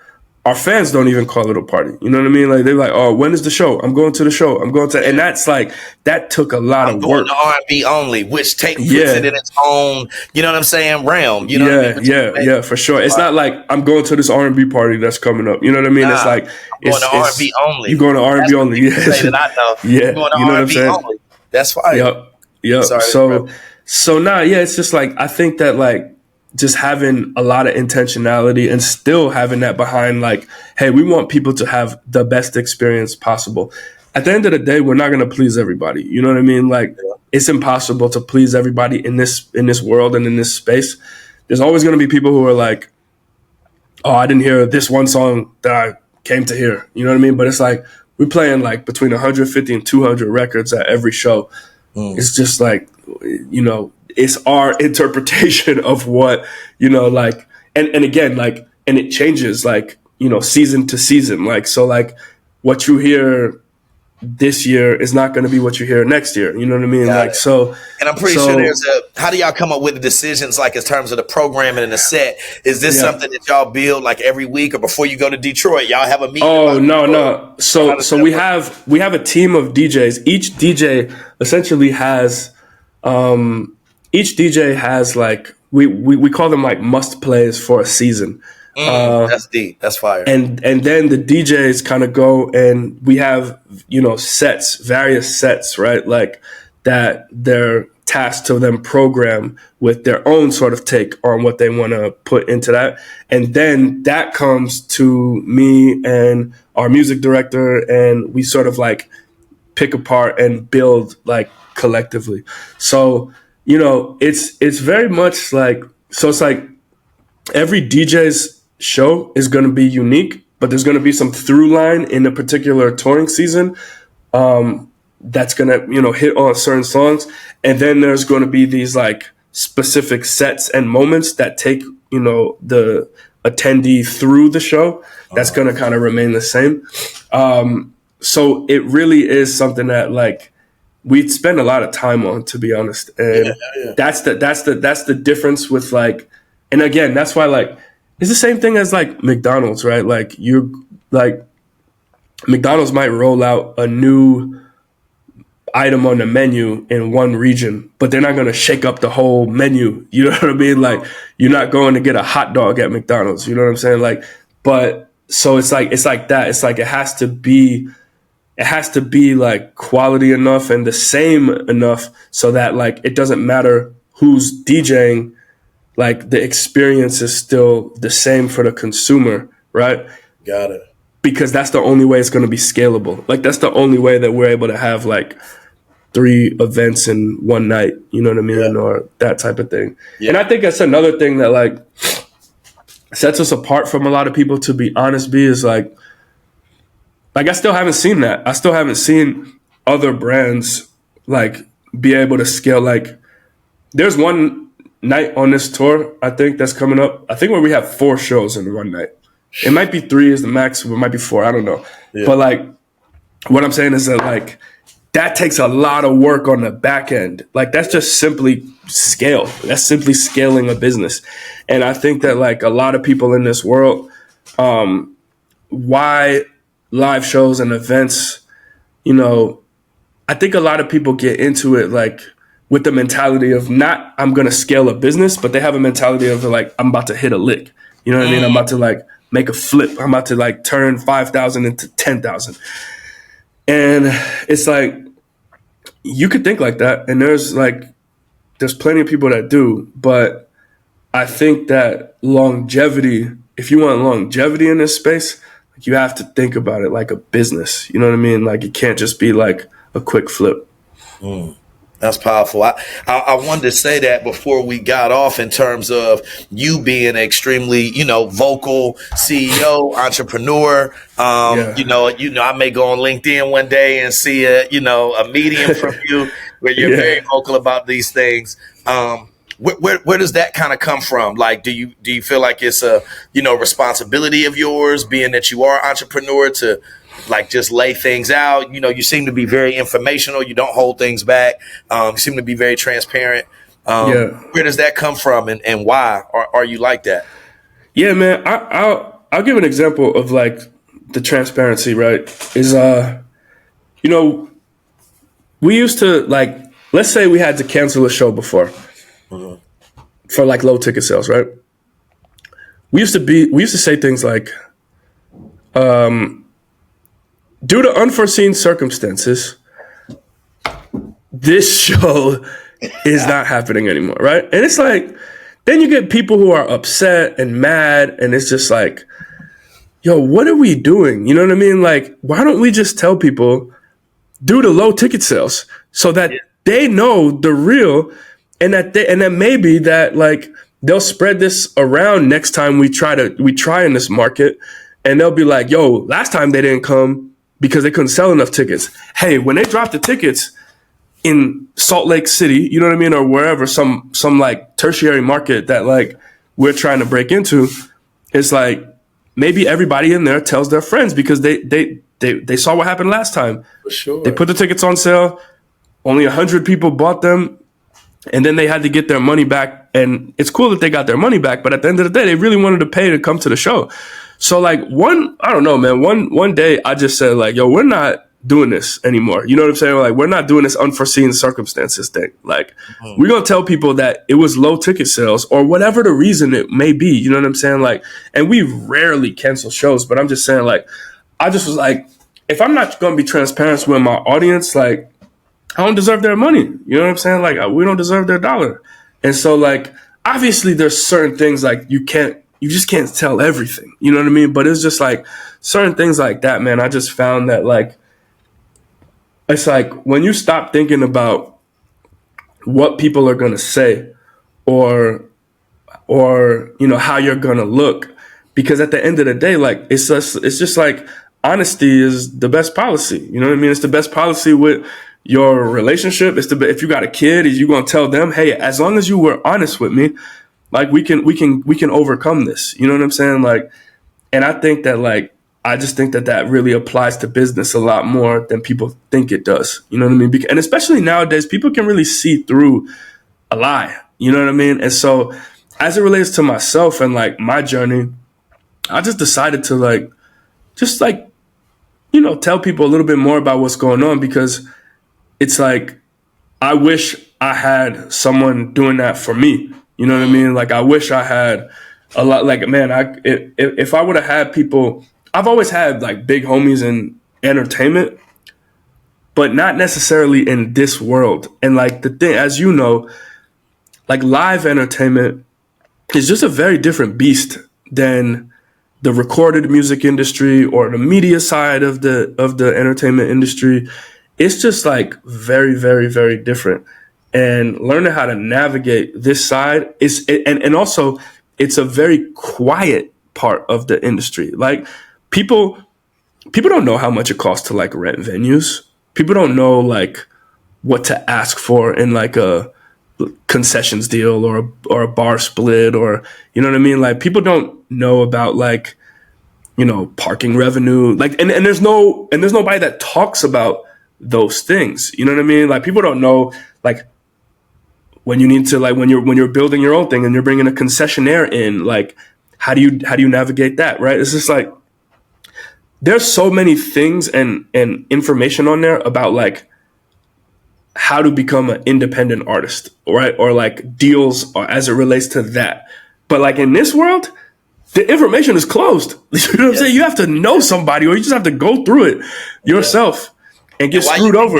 our fans don't even call it a party. You know what I mean? Like they're like, "Oh, when is the show? I'm going to the show. I'm going to," and that's like that took a lot of work. To R&B Only, which puts it in its own, you know what I'm saying, realm. You know what I mean? Yeah, for sure. It's not like I'm going to this R&B party that's coming up. You know what I mean? It's like I'm going to R&B Only. You going to R&B Only? Yeah, that I know. Yeah, I'm going to you know R&B Only. That's fine. Yep. So now, it's just like I think that like. Just having a lot of intentionality and still having that behind like, hey, we want people to have the best experience possible. At the end of the day, we're not going to please everybody. You know what I mean? Like it's impossible to please everybody in this world and in this space. There's always going to be people who are like, oh, I didn't hear this one song that I came to hear. You know what I mean? But it's like we're playing like between 150 and 200 records at every show. It's just like, it's our interpretation of what, like, and again, like, and it changes like, season to season. Like, so like what you hear this year is not going to be what you hear next year. You know what I mean? Got it. So, and I'm pretty sure how do y'all come up with the decisions, like in terms of the programming and the set? Is this something that y'all build like every week or before you go to Detroit, y'all have a meeting? Oh, no. So we have a team of DJs. Each DJ essentially has, like, we call them like must plays for a season. That's deep. That's fire. And then the DJs kind of go and we have, sets, various sets, right? Like that they're tasked to them program with their own sort of take on what they want to put into that. And then that comes to me and our music director, and we sort of like pick apart and build like collectively. So, it's very much like, so it's like every DJ's show is going to be unique, but there's going to be some through line in a particular touring season that's going to, hit on certain songs. And then there's going to be these like specific sets and moments that take, the attendee through the show. That's going to kind of remain the same. So it really is something that like we spend a lot of time on, to be honest. And that's the difference with like, and again, that's why like, it's the same thing as like McDonald's, right? Like McDonald's might roll out a new item on the menu in one region, but they're not going to shake up the whole menu. You know what I mean? Like you're not going to get a hot dog at McDonald's. You know what I'm saying? Like, but so it's like that. It's like it has to be like quality enough and the same enough so that like it doesn't matter who's DJing. Like the experience is still the same for the consumer, right? Got it. Because that's the only way it's going to be scalable. Like that's the only way that we're able to have like 3 events in one night, you know what I mean? Or that type of thing. Yeah. And I think that's another thing that like sets us apart from a lot of people, to be honest, is like I still haven't seen that. I still haven't seen other brands like be able to scale. Like there's one night on this tour, I think, that's coming up, I think, where we have 4 shows in one night. It might be 3 is the max, or it might be 4, I don't know. Yeah. But like what I'm saying is that like that takes a lot of work on the back end. Like that's just simply scale. That's simply scaling a business. And I think that like a lot of people in this world, why live shows and events, I think a lot of people get into it like with the mentality of not I'm going to scale a business, but they have a mentality of like I'm about to hit a lick. You know what I mean? I'm about to like make a flip. I'm about to like turn 5,000 into 10,000. And it's like you could think like that, and there's plenty of people that do, but I think that longevity, if you want longevity in this space, like you have to think about it like a business. You know what I mean? Like it can't just be like a quick flip. That's powerful. I wanted to say that before we got off in terms of you being extremely, vocal CEO, entrepreneur. I may go on LinkedIn one day and see a medium from you where you're very vocal about these things. Where does that kind of come from? Like, do you feel like it's a, responsibility of yours, being that you are entrepreneur, to like just lay things out? You seem to be very informational. You don't hold things back. You seem to be very transparent. Where does that come from, and why are you like that? Yeah, man. I'll give an example of like the transparency, right? Is we used to like, let's say we had to cancel a show before for like low ticket sales, right? We used to say things like, due to unforeseen circumstances, this show is not happening anymore, right? And it's like, then you get people who are upset and mad, and it's just like, yo, what are we doing? You know what I mean? Like, why don't we just tell people due to low ticket sales so that they know the real, and that maybe that like they'll spread this around next time we try in this market, and they'll be like, yo, last time they didn't come because they couldn't sell enough tickets. Hey, when they drop the tickets in Salt Lake City, you know what I mean, or wherever, some like tertiary market that like we're trying to break into, it's like maybe everybody in there tells their friends, because they saw what happened last time. For sure. They put the tickets on sale, only 100 people bought them, and then they had to get their money back. And it's cool that they got their money back, but at the end of the day, they really wanted to pay to come to the show. So like one day I just said like, yo, we're not doing this anymore. You know what I'm saying? Like, we're not doing this unforeseen circumstances thing. Like, we're going to tell people that it was low ticket sales or whatever the reason it may be. You know what I'm saying? Like, and we rarely cancel shows, but I'm just saying, like, I just was like, if I'm not going to be transparent with my audience, like, I don't deserve their money. You know what I'm saying? Like, we don't deserve their dollar. And so, like, obviously there's certain things like you just can't tell everything. You know what I mean? But it's just like certain things like that, man. I just found that, like, it's like when you stop thinking about what people are going to say or how you're going to look, because at the end of the day, like, it's just like honesty is the best policy. You know what I mean? It's the best policy with your relationship. If you got a kid, is you going to tell them, hey, as long as you were honest with me, like, we can overcome this. You know what I'm saying? Like, and I think that, like, I just think that really applies to business a lot more than people think it does. You know what I mean? And especially nowadays, people can really see through a lie. You know what I mean? And so as it relates to myself and, like, my journey, I just decided to, like, tell people a little bit more about what's going on, because it's like, I wish I had someone doing that for me. You know what I mean? Like, I wish I had a lot, like, man, if I would have had people, I've always had, like, big homies in entertainment, but not necessarily in this world. And, like, the thing, as you know, like, live entertainment is just a very different beast than the recorded music industry or the media side of the entertainment industry. It's just, like, very, very, very different. And learning how to navigate this side and also it's a very quiet part of the industry. Like, people don't know how much it costs to, like, rent venues. People don't know, like, what to ask for in, like, a concessions deal or a bar split, or, you know what I mean? Like, people don't know about, like, parking revenue. Like, and there's nobody that talks about those things. You know what I mean? Like, people don't know, like, when you need to, like, when you're building your own thing and you're bringing a concessionaire in, like, how do you navigate that, right? It's just like, there's so many things and information on there about, like, how to become an independent artist, right? Or, like, deals as it relates to that. But, like, in this world, the information is closed. You know what I'm saying? You have to know somebody, or you just have to go through it yourself and get screwed over.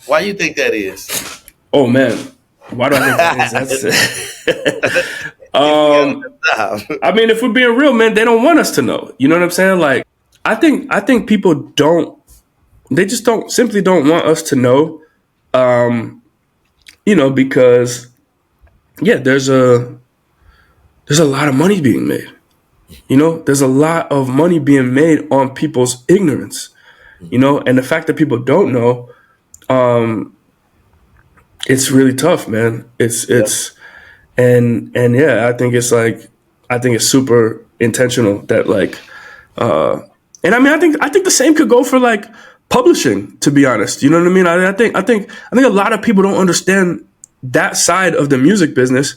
Why you think that is? Oh, man. Why do I think that is? That's I mean, if we're being real, man, they don't want us to know. You know what I'm saying? Like, I think people simply don't want us to know, because, yeah, there's a lot of money being made. There's a lot of money being made on people's ignorance, and the fact that people don't know, it's really tough, man. And yeah, I think it's super intentional that, like, and I mean, I think the same could go for, like, publishing, to be honest. You know what I mean? I think a lot of people don't understand that side of the music business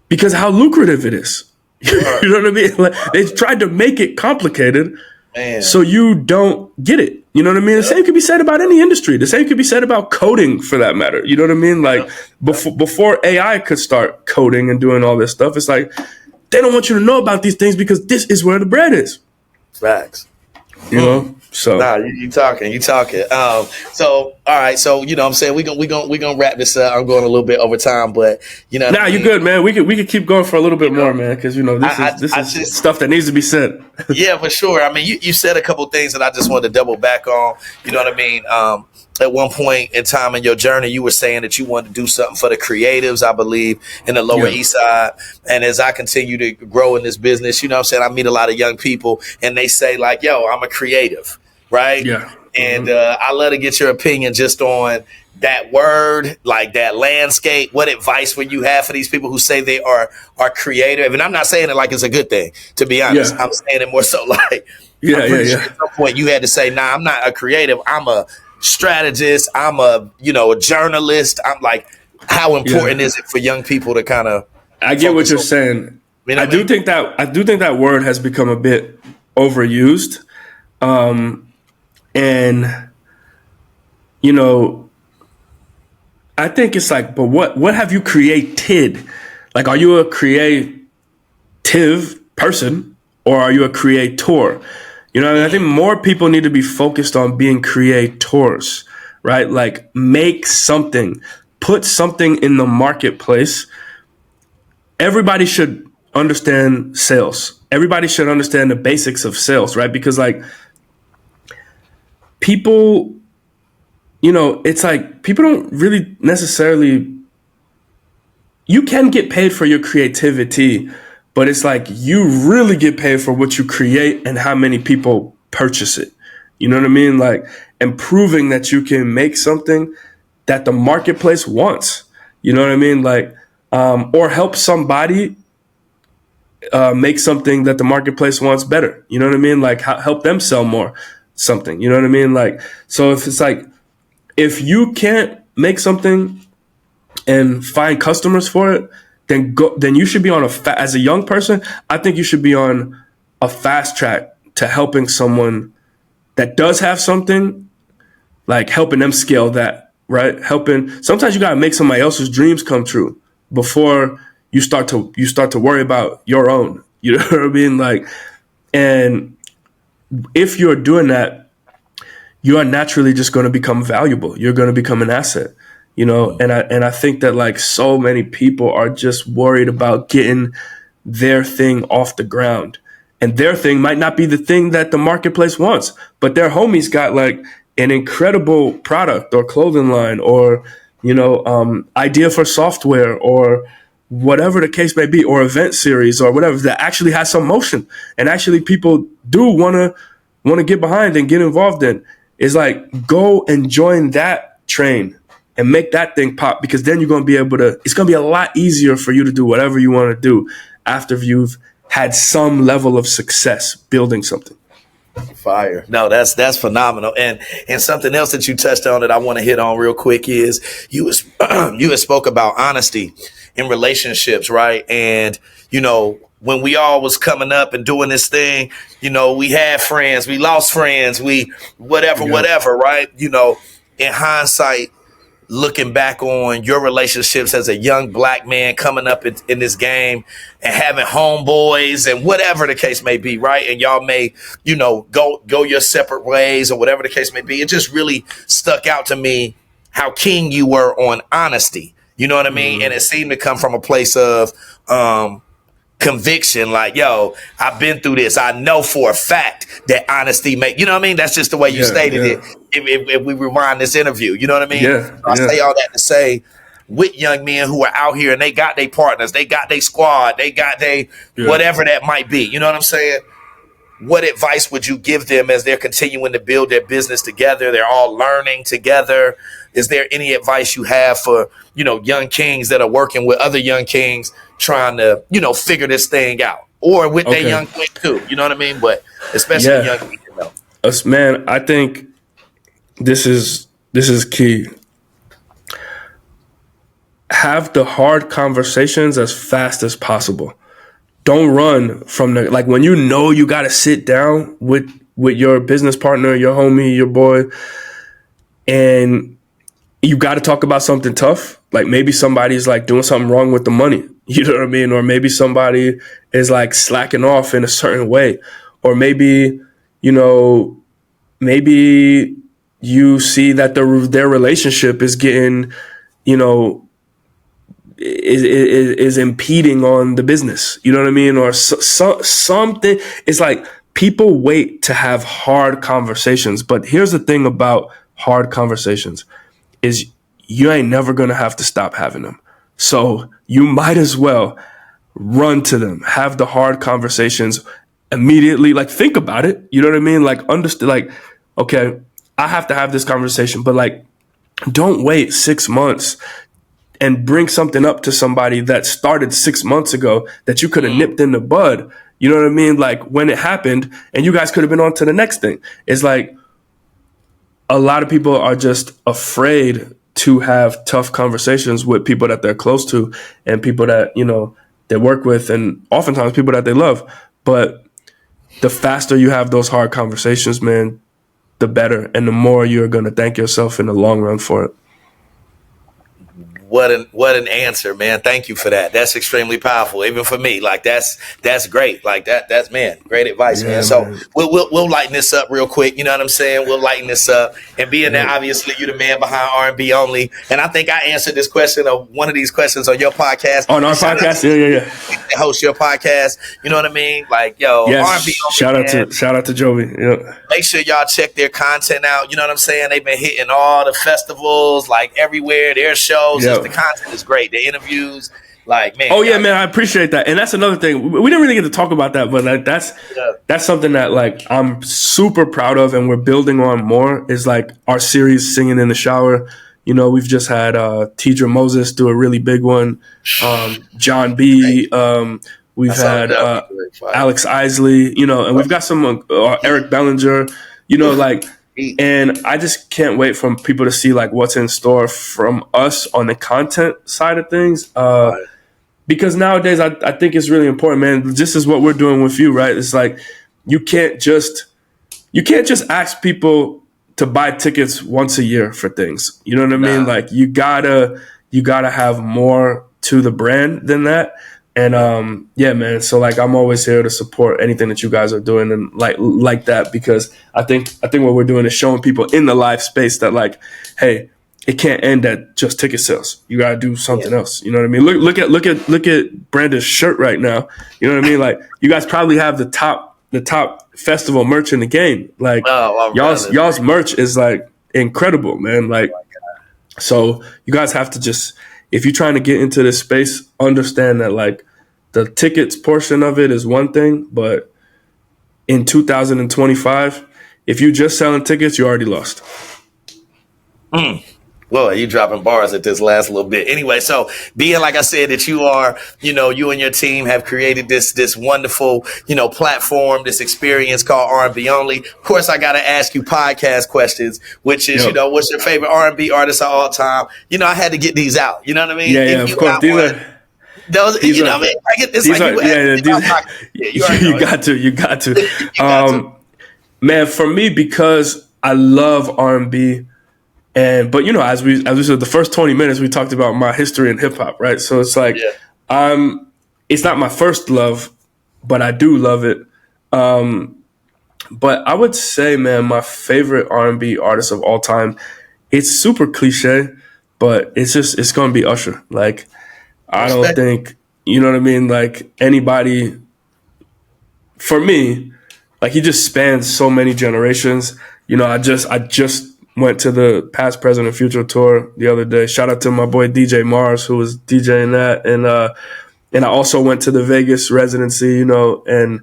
because how lucrative it is. You know what I mean? Like, they tried to make it complicated, man, so you don't get it. You know what I mean? The same could be said about any industry. The same could be said about coding, for that matter. You know what I mean? Like, before AI could start coding and doing all this stuff, it's like, they don't want you to know about these things because this is where the bread is. Facts. You know? So nah, you talking. So all right, so what I'm saying, we gonna wrap this up. I'm going a little bit over time, but you good, man. We could keep going for a little bit more, man, because this is stuff that needs to be said. Yeah, for sure. I mean, you said a couple things that I just wanted to double back on. You know what I mean? At one point in time in your journey, you were saying that you wanted to do something for the creatives, I believe, in the Lower East Side. And as I continue to grow in this business, you know what I'm saying, I meet a lot of young people and they say, like, yo, I'm a creative, right? Yeah. And I love to get your opinion just on that word, like that landscape. What advice would you have for these people who say they are creative? And I'm not saying it like it's a good thing, to be honest. I'm saying it more so like, sure at some point you had to say, nah, I'm not a creative. I'm a strategist. I'm a journalist. I'm like, how important is it for young people to kind of? I get what you're saying. I do think that word has become a bit overused, and you know, I think it's like, but what have you created? Like, are you a creative person or are you a creator? You know, I think more people need to be focused on being creators, right? Like, make something, put something in the marketplace. Everybody should understand sales. Everybody should understand the basics of sales, right? Because like people, it's like people don't really necessarily, you can get paid for your creativity, but it's like you really get paid for what you create and how many people purchase it. You know what I mean? Like, and proving that you can make something that the marketplace wants. You know what I mean? Like, or help somebody make something that the marketplace wants better. You know what I mean? Like, help them sell more something. You know what I mean? Like, so if it's like, if you can't make something and find customers for it, then you should be on as a young person, I think you should be on a fast track to helping someone that does have something, like helping them scale that, right? Sometimes you got to make somebody else's dreams come true before you start to worry about your own. You know what I mean? Like, and if you're doing that, you are naturally just going to become valuable. You're going to become an asset, and I think that like so many people are just worried about getting their thing off the ground. And their thing might not be the thing that the marketplace wants, but their homies got like an incredible product or clothing line or, idea for software or whatever the case may be, or event series or whatever that actually has some motion and actually people do want to get behind and get involved in. Is like, go and join that train and make that thing pop, because then you're going to be able to, it's going to be a lot easier for you to do whatever you want to do after you've had some level of success building something. Fire. No, that's phenomenal. And something else that you touched on that I want to hit on real quick is you had spoke about honesty in relationships, right? And when we all was coming up and doing this thing, we had friends, we lost friends, we whatever, right? In hindsight, looking back on your relationships as a young black man coming up in this game and having homeboys and whatever the case may be, right? And y'all may, go your separate ways or whatever the case may be. It just really stuck out to me how keen you were on honesty. You know what I mean? Mm-hmm. And it seemed to come from a place of conviction, like, yo, I've been through this. I know for a fact that honesty you know what I mean? That's just the way you stated it. If we rewind this interview, you know what I mean? I say all that to say, with young men who are out here and they got their partners, they got their squad, they got their whatever that might be. You know what I'm saying? What advice would you give them as they're continuing to build their business together? They're all learning together. Is there any advice you have for, young kings that are working with other young kings trying to, figure this thing out, or with their young queen too? You know what I mean? But especially young people. Man, I think this is key. Have the hard conversations as fast as possible. Don't run from like when you got to sit down with your business partner, your homie, your boy, and you got to talk about something tough. Like maybe somebody's like doing something wrong with the money, you know what I mean? Or maybe somebody is like slacking off in a certain way, or maybe, maybe you see that their relationship is getting, is impeding on the business. You know what I mean? Or something. It's like people wait to have hard conversations. But here's the thing about hard conversations is you ain't never going to have to stop having them. So you might as well run to them, have the hard conversations immediately. Like, think about it. You know what I mean? Like, understand, like, okay, I have to have this conversation, but like, don't wait 6 months and bring something up to somebody that started 6 months ago that you could have nipped in the bud. You know what I mean? Like when it happened and you guys could have been on to the next thing. It's like a lot of people are just afraid to have tough conversations with people that they're close to and people that, they work with, and oftentimes people that they love. But the faster you have those hard conversations, man, the better, and the more you're going to thank yourself in the long run for it. What an answer, man. Thank you for that. That's extremely powerful, even for me. Like that's great. Like that's man, great advice, man. Yeah, So man. we'll lighten this up real quick. You know what I'm saying? We'll lighten this up. And being that Yeah. obviously you're the man behind R&B Only, and I think I answered this question or one of these questions on your podcast. On our Shout out podcast, to yeah. that host your podcast. You know what I mean? Like yo, Yes, R&B Only, man. shout out to Joey. Yeah. Make sure y'all check their content out. You know what I'm saying? They've been hitting all the festivals, like everywhere. Their shows, Yeah. the content is great. The interviews, like man. Oh yeah, man, I appreciate that, and that's another thing. We didn't really get to talk about that, but like that's something that like I'm super proud of, and we're building on more. Is like our series, Singing in the Shower. You know, we've just had Tidra Moses do a really big one. John B. We've had Alex Isley. You know, and we've got some Eric Bellinger. You know, like. And I just can't wait for people to see like what's in store from us on the content side of things. Because nowadays I think it's really important, man. This is what we're doing with you, right? It's like you can't just ask people to buy tickets once a year for things. You know what I mean? Like you gotta have more to the brand than that. And yeah, man. So like I'm always here to support anything that you guys are doing and like that, because I think what we're doing is showing people in the live space that like, hey, it can't end at just ticket sales. You gotta do something else. You know what I mean? Look at Brandon's shirt right now. You know what I mean? Like you guys probably have the top festival merch in the game. Like y'all's merch is like incredible, man. Like so you guys have to just, if you're trying to get into this space, understand that like the tickets portion of it is one thing, but in 2025, if you're just selling tickets, you already lost. Well, you dropping bars at this last little bit. Anyway, so being like I said that you are, you know, you and your team have created this wonderful, you know, platform, this experience called R&B Only. Of course, I got to ask you podcast questions, which is, you know, what's your favorite R&B artist of all time? You know, I had to get these out. You know what I mean? Yeah, of course. You know what I mean? I get this. You got to. Man, for me, because I love R&B. But you know, as we said, the first 20 minutes we talked about my history in hip hop, right? So it's like, it's not my first love, but I do love it. But I would say, man, my favorite R&B artist of all time, it's super cliche, but it's gonna be Usher. Like, I don't think, you know what I mean? Like anybody, for me, like he just spans so many generations. You know, I just went to the Past, Present, and Future tour the other day. Shout out to my boy DJ Mars, who was DJing that, and I also went to the Vegas residency. You know, and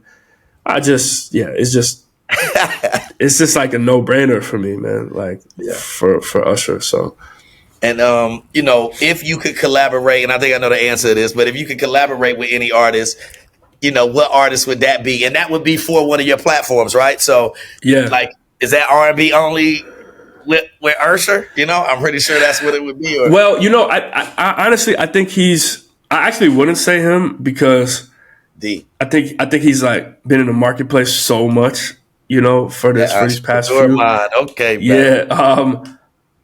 it's just it's just like a no brainer for me, man. Like for Usher. So. And, you know, if you could collaborate, and I think I know the answer to this, but if you could collaborate with any artist, you know, what artist would that be? And that would be for one of your platforms, right? So, like, is that R&B only with Usher? You know, I'm pretty sure that's what it would be. Well, you know, I honestly, I think I actually wouldn't say him because I think he's like been in the marketplace so much, you know, for these past few. Okay, yeah.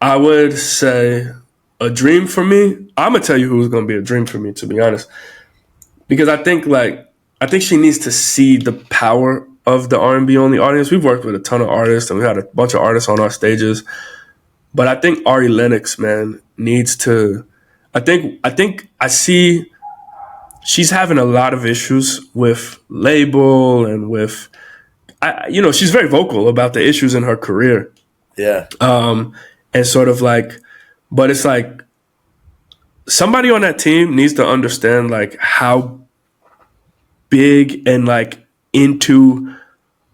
I would say a dream for me. I'm gonna tell you who's gonna be a dream for me, to be honest, because I think she needs to see the power of the R&B only audience. We've worked with a ton of artists and we had a bunch of artists on our stages, but I think Ari Lennox, man, needs to. I think I see she's having a lot of issues with label and with, you know, she's very vocal about the issues in her career. Yeah. And sort of like, but it's like somebody on that team needs to understand like how big and like into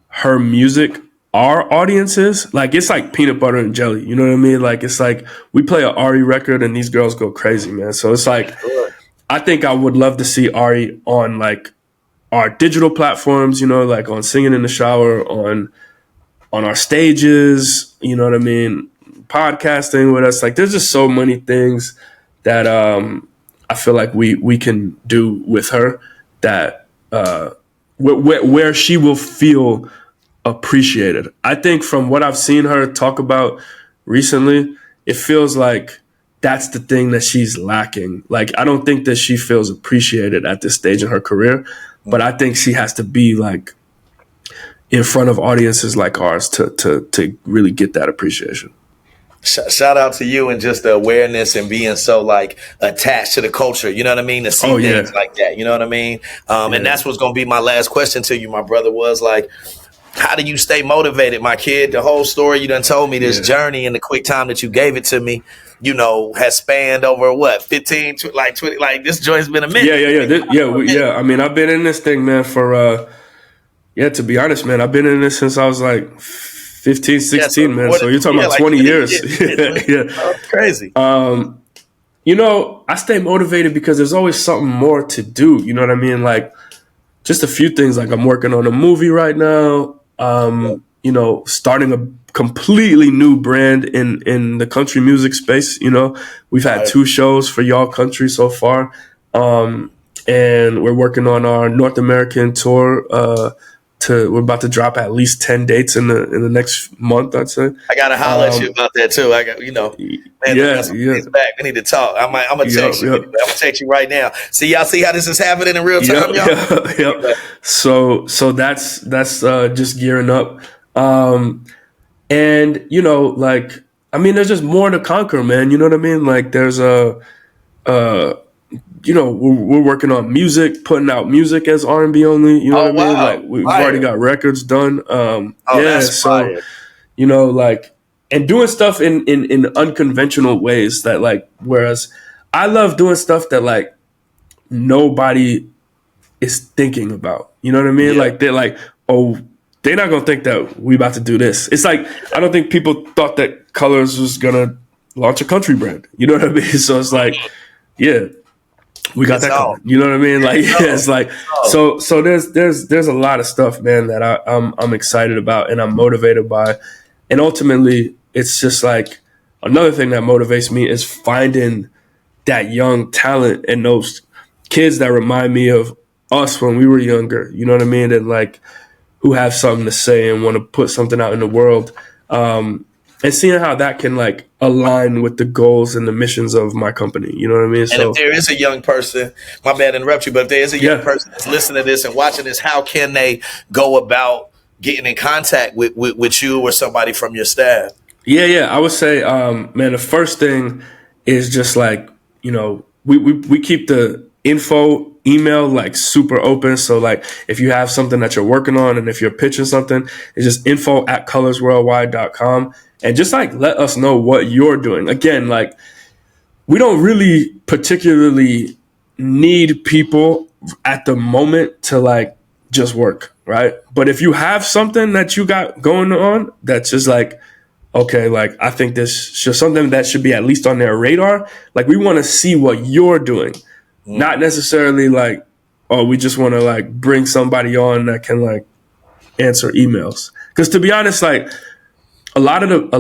her music our audience is. Like it's like peanut butter and jelly, you know what I mean? Like it's like we play an Ari record and these girls go crazy, man. So it's like I think I would love to see Ari on like our digital platforms, you know, like on Singing in the Shower, on our stages, you know what I mean? Podcasting with us. Like there's just so many things that I feel like we can do with her that where she will feel appreciated. I think from what I've seen her talk about recently, it feels like that's the thing that she's lacking. Like, I don't think that she feels appreciated at this stage in her career, but I think she has to be like in front of audiences like ours to really get that appreciation. Shout out to you and just the awareness and being so like attached to the culture. You know what I mean? To see things like that. You know what I mean? And that's what's going to be my last question to you, my brother, was like, how do you stay motivated, my kid? The whole story you done told me, this journey in the quick time that you gave it to me, you know, has spanned over what, 15, like 20, like this joint's been a minute. Yeah. I mean, I've been in this thing, man, for, to be honest, man, I've been in this since I was like 15, 16, man. So you're talking about 20 years. Yeah. That's crazy. You know, I stay motivated because there's always something more to do. You know what I mean? Like, just a few things. Like, I'm working on a movie right now. You know, starting a completely new brand in the country music space. You know, we've had 2 shows for Y'all Country so far. And we're working on our North American tour. We're about to drop at least 10 dates in the next month, I'd say. I gotta holler at you about that too. I got, you know, man, back. We need to talk. I'm gonna text you. I'm gonna text you right now. See how this is happening in real time, y'all. Yep. So that's just gearing up. And you know, like, I mean, there's just more to conquer, man. You know what I mean? Like, there's you know, we're working on music, putting out music as R&B only. You know what I mean? Like, we've already got records done. That's fire. You know, like, and doing stuff in unconventional ways that, like, whereas I love doing stuff that, like, nobody is thinking about. You know what I mean? Yeah. Like, they're like, oh, they're not gonna think that we about to do this. It's like, I don't think people thought that Colors was gonna launch a country brand. You know what I mean? So it's like, yeah. We got that coming. You know what I mean? Like, it's like, so there's a lot of stuff, man, that I'm excited about and I'm motivated by. And ultimately, it's just like, another thing that motivates me is finding that young talent and those kids that remind me of us when we were younger. You know what I mean? And like, who have something to say and want to put something out in the world. And seeing how that can, like, align with the goals and the missions of my company. You know what I mean? And if there is a young person, my bad to interrupt you, but if there is a young person that's listening to this and watching this, how can they go about getting in contact with you or somebody from your staff? Yeah. I would say, man, the first thing is just like, you know, we keep the info email like super open. So like, if you have something that you're working on and if you're pitching something, it's just info@colorsworldwide.com. And just like, let us know what you're doing. Again, like, we don't really particularly need people at the moment to like just work, right? But if you have something that you got going on that's just like, okay, like, I think this should something that should be at least on their radar. Like, we want to see what you're doing, not necessarily like, oh, we just want to like bring somebody on that can like answer emails. Because to be honest, like, a lot of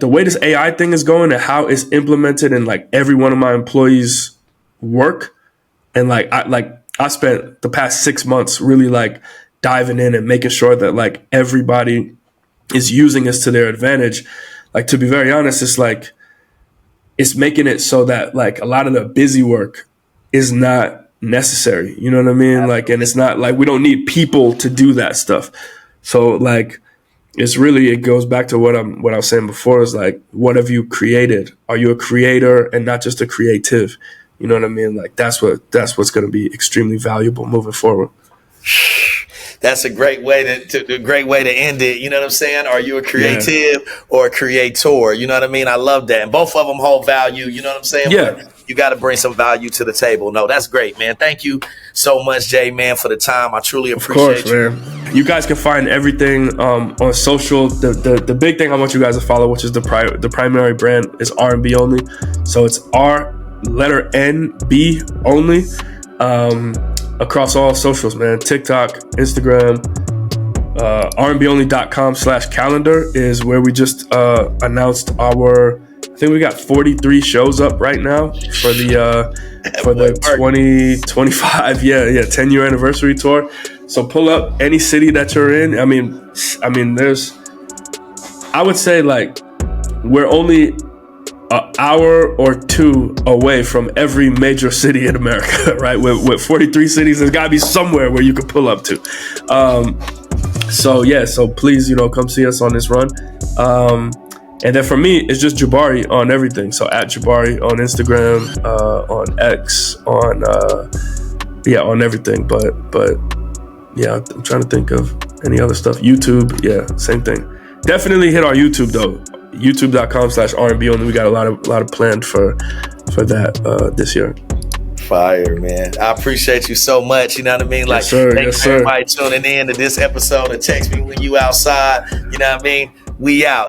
the way this AI thing is going and how it's implemented in like every one of my employees' work, and like I spent the past 6 months really like diving in and making sure that like everybody is using this to their advantage. Like, to be very honest, it's like, it's making it so that like a lot of the busy work is not necessary. You know what I mean? Like, and it's not like we don't need people to do that stuff. So like, it's really, it goes back to what I was saying before, is like, what have you created? Are you a creator and not just a creative? You know what I mean? Like, that's what's going to be extremely valuable moving forward. That's a great way to end it. You know what I'm saying? Are you a creative or a creator? You know what I mean? I love that. And both of them hold value. You know what I'm saying? Yeah. But you got to bring some value to the table. No, that's great, man. Thank you so much, Jay, man, for the time. I truly appreciate you. Of course, man. You guys can find everything on social. The big thing I want you guys to follow, which is the primary brand, is R&B Only. So it's R&B Only. Across all socials, man. TikTok, Instagram, rnbonly.com/calendar is where we just announced our I think we got 43 shows up right now for the 2025 10-year anniversary tour. So pull up any city that you're in. I mean, I would say like we're only an hour or two away from every major city in America, right? With 43 cities, there's gotta be somewhere where you could pull up to. So please, come see us on this run. And then for me, it's just Jabari on everything. So at Jabari on Instagram, on X, on everything. But yeah, I'm trying to think of any other stuff. YouTube, yeah, same thing. Definitely hit our YouTube though. YouTube.com/R&B only. We got a lot of planned for that this year. Fire, man. I appreciate you so much. You know what I mean? Like, yes, sir. Thanks for everybody tuning in to this episode of Text Me When You Outside. You know what I mean? We out.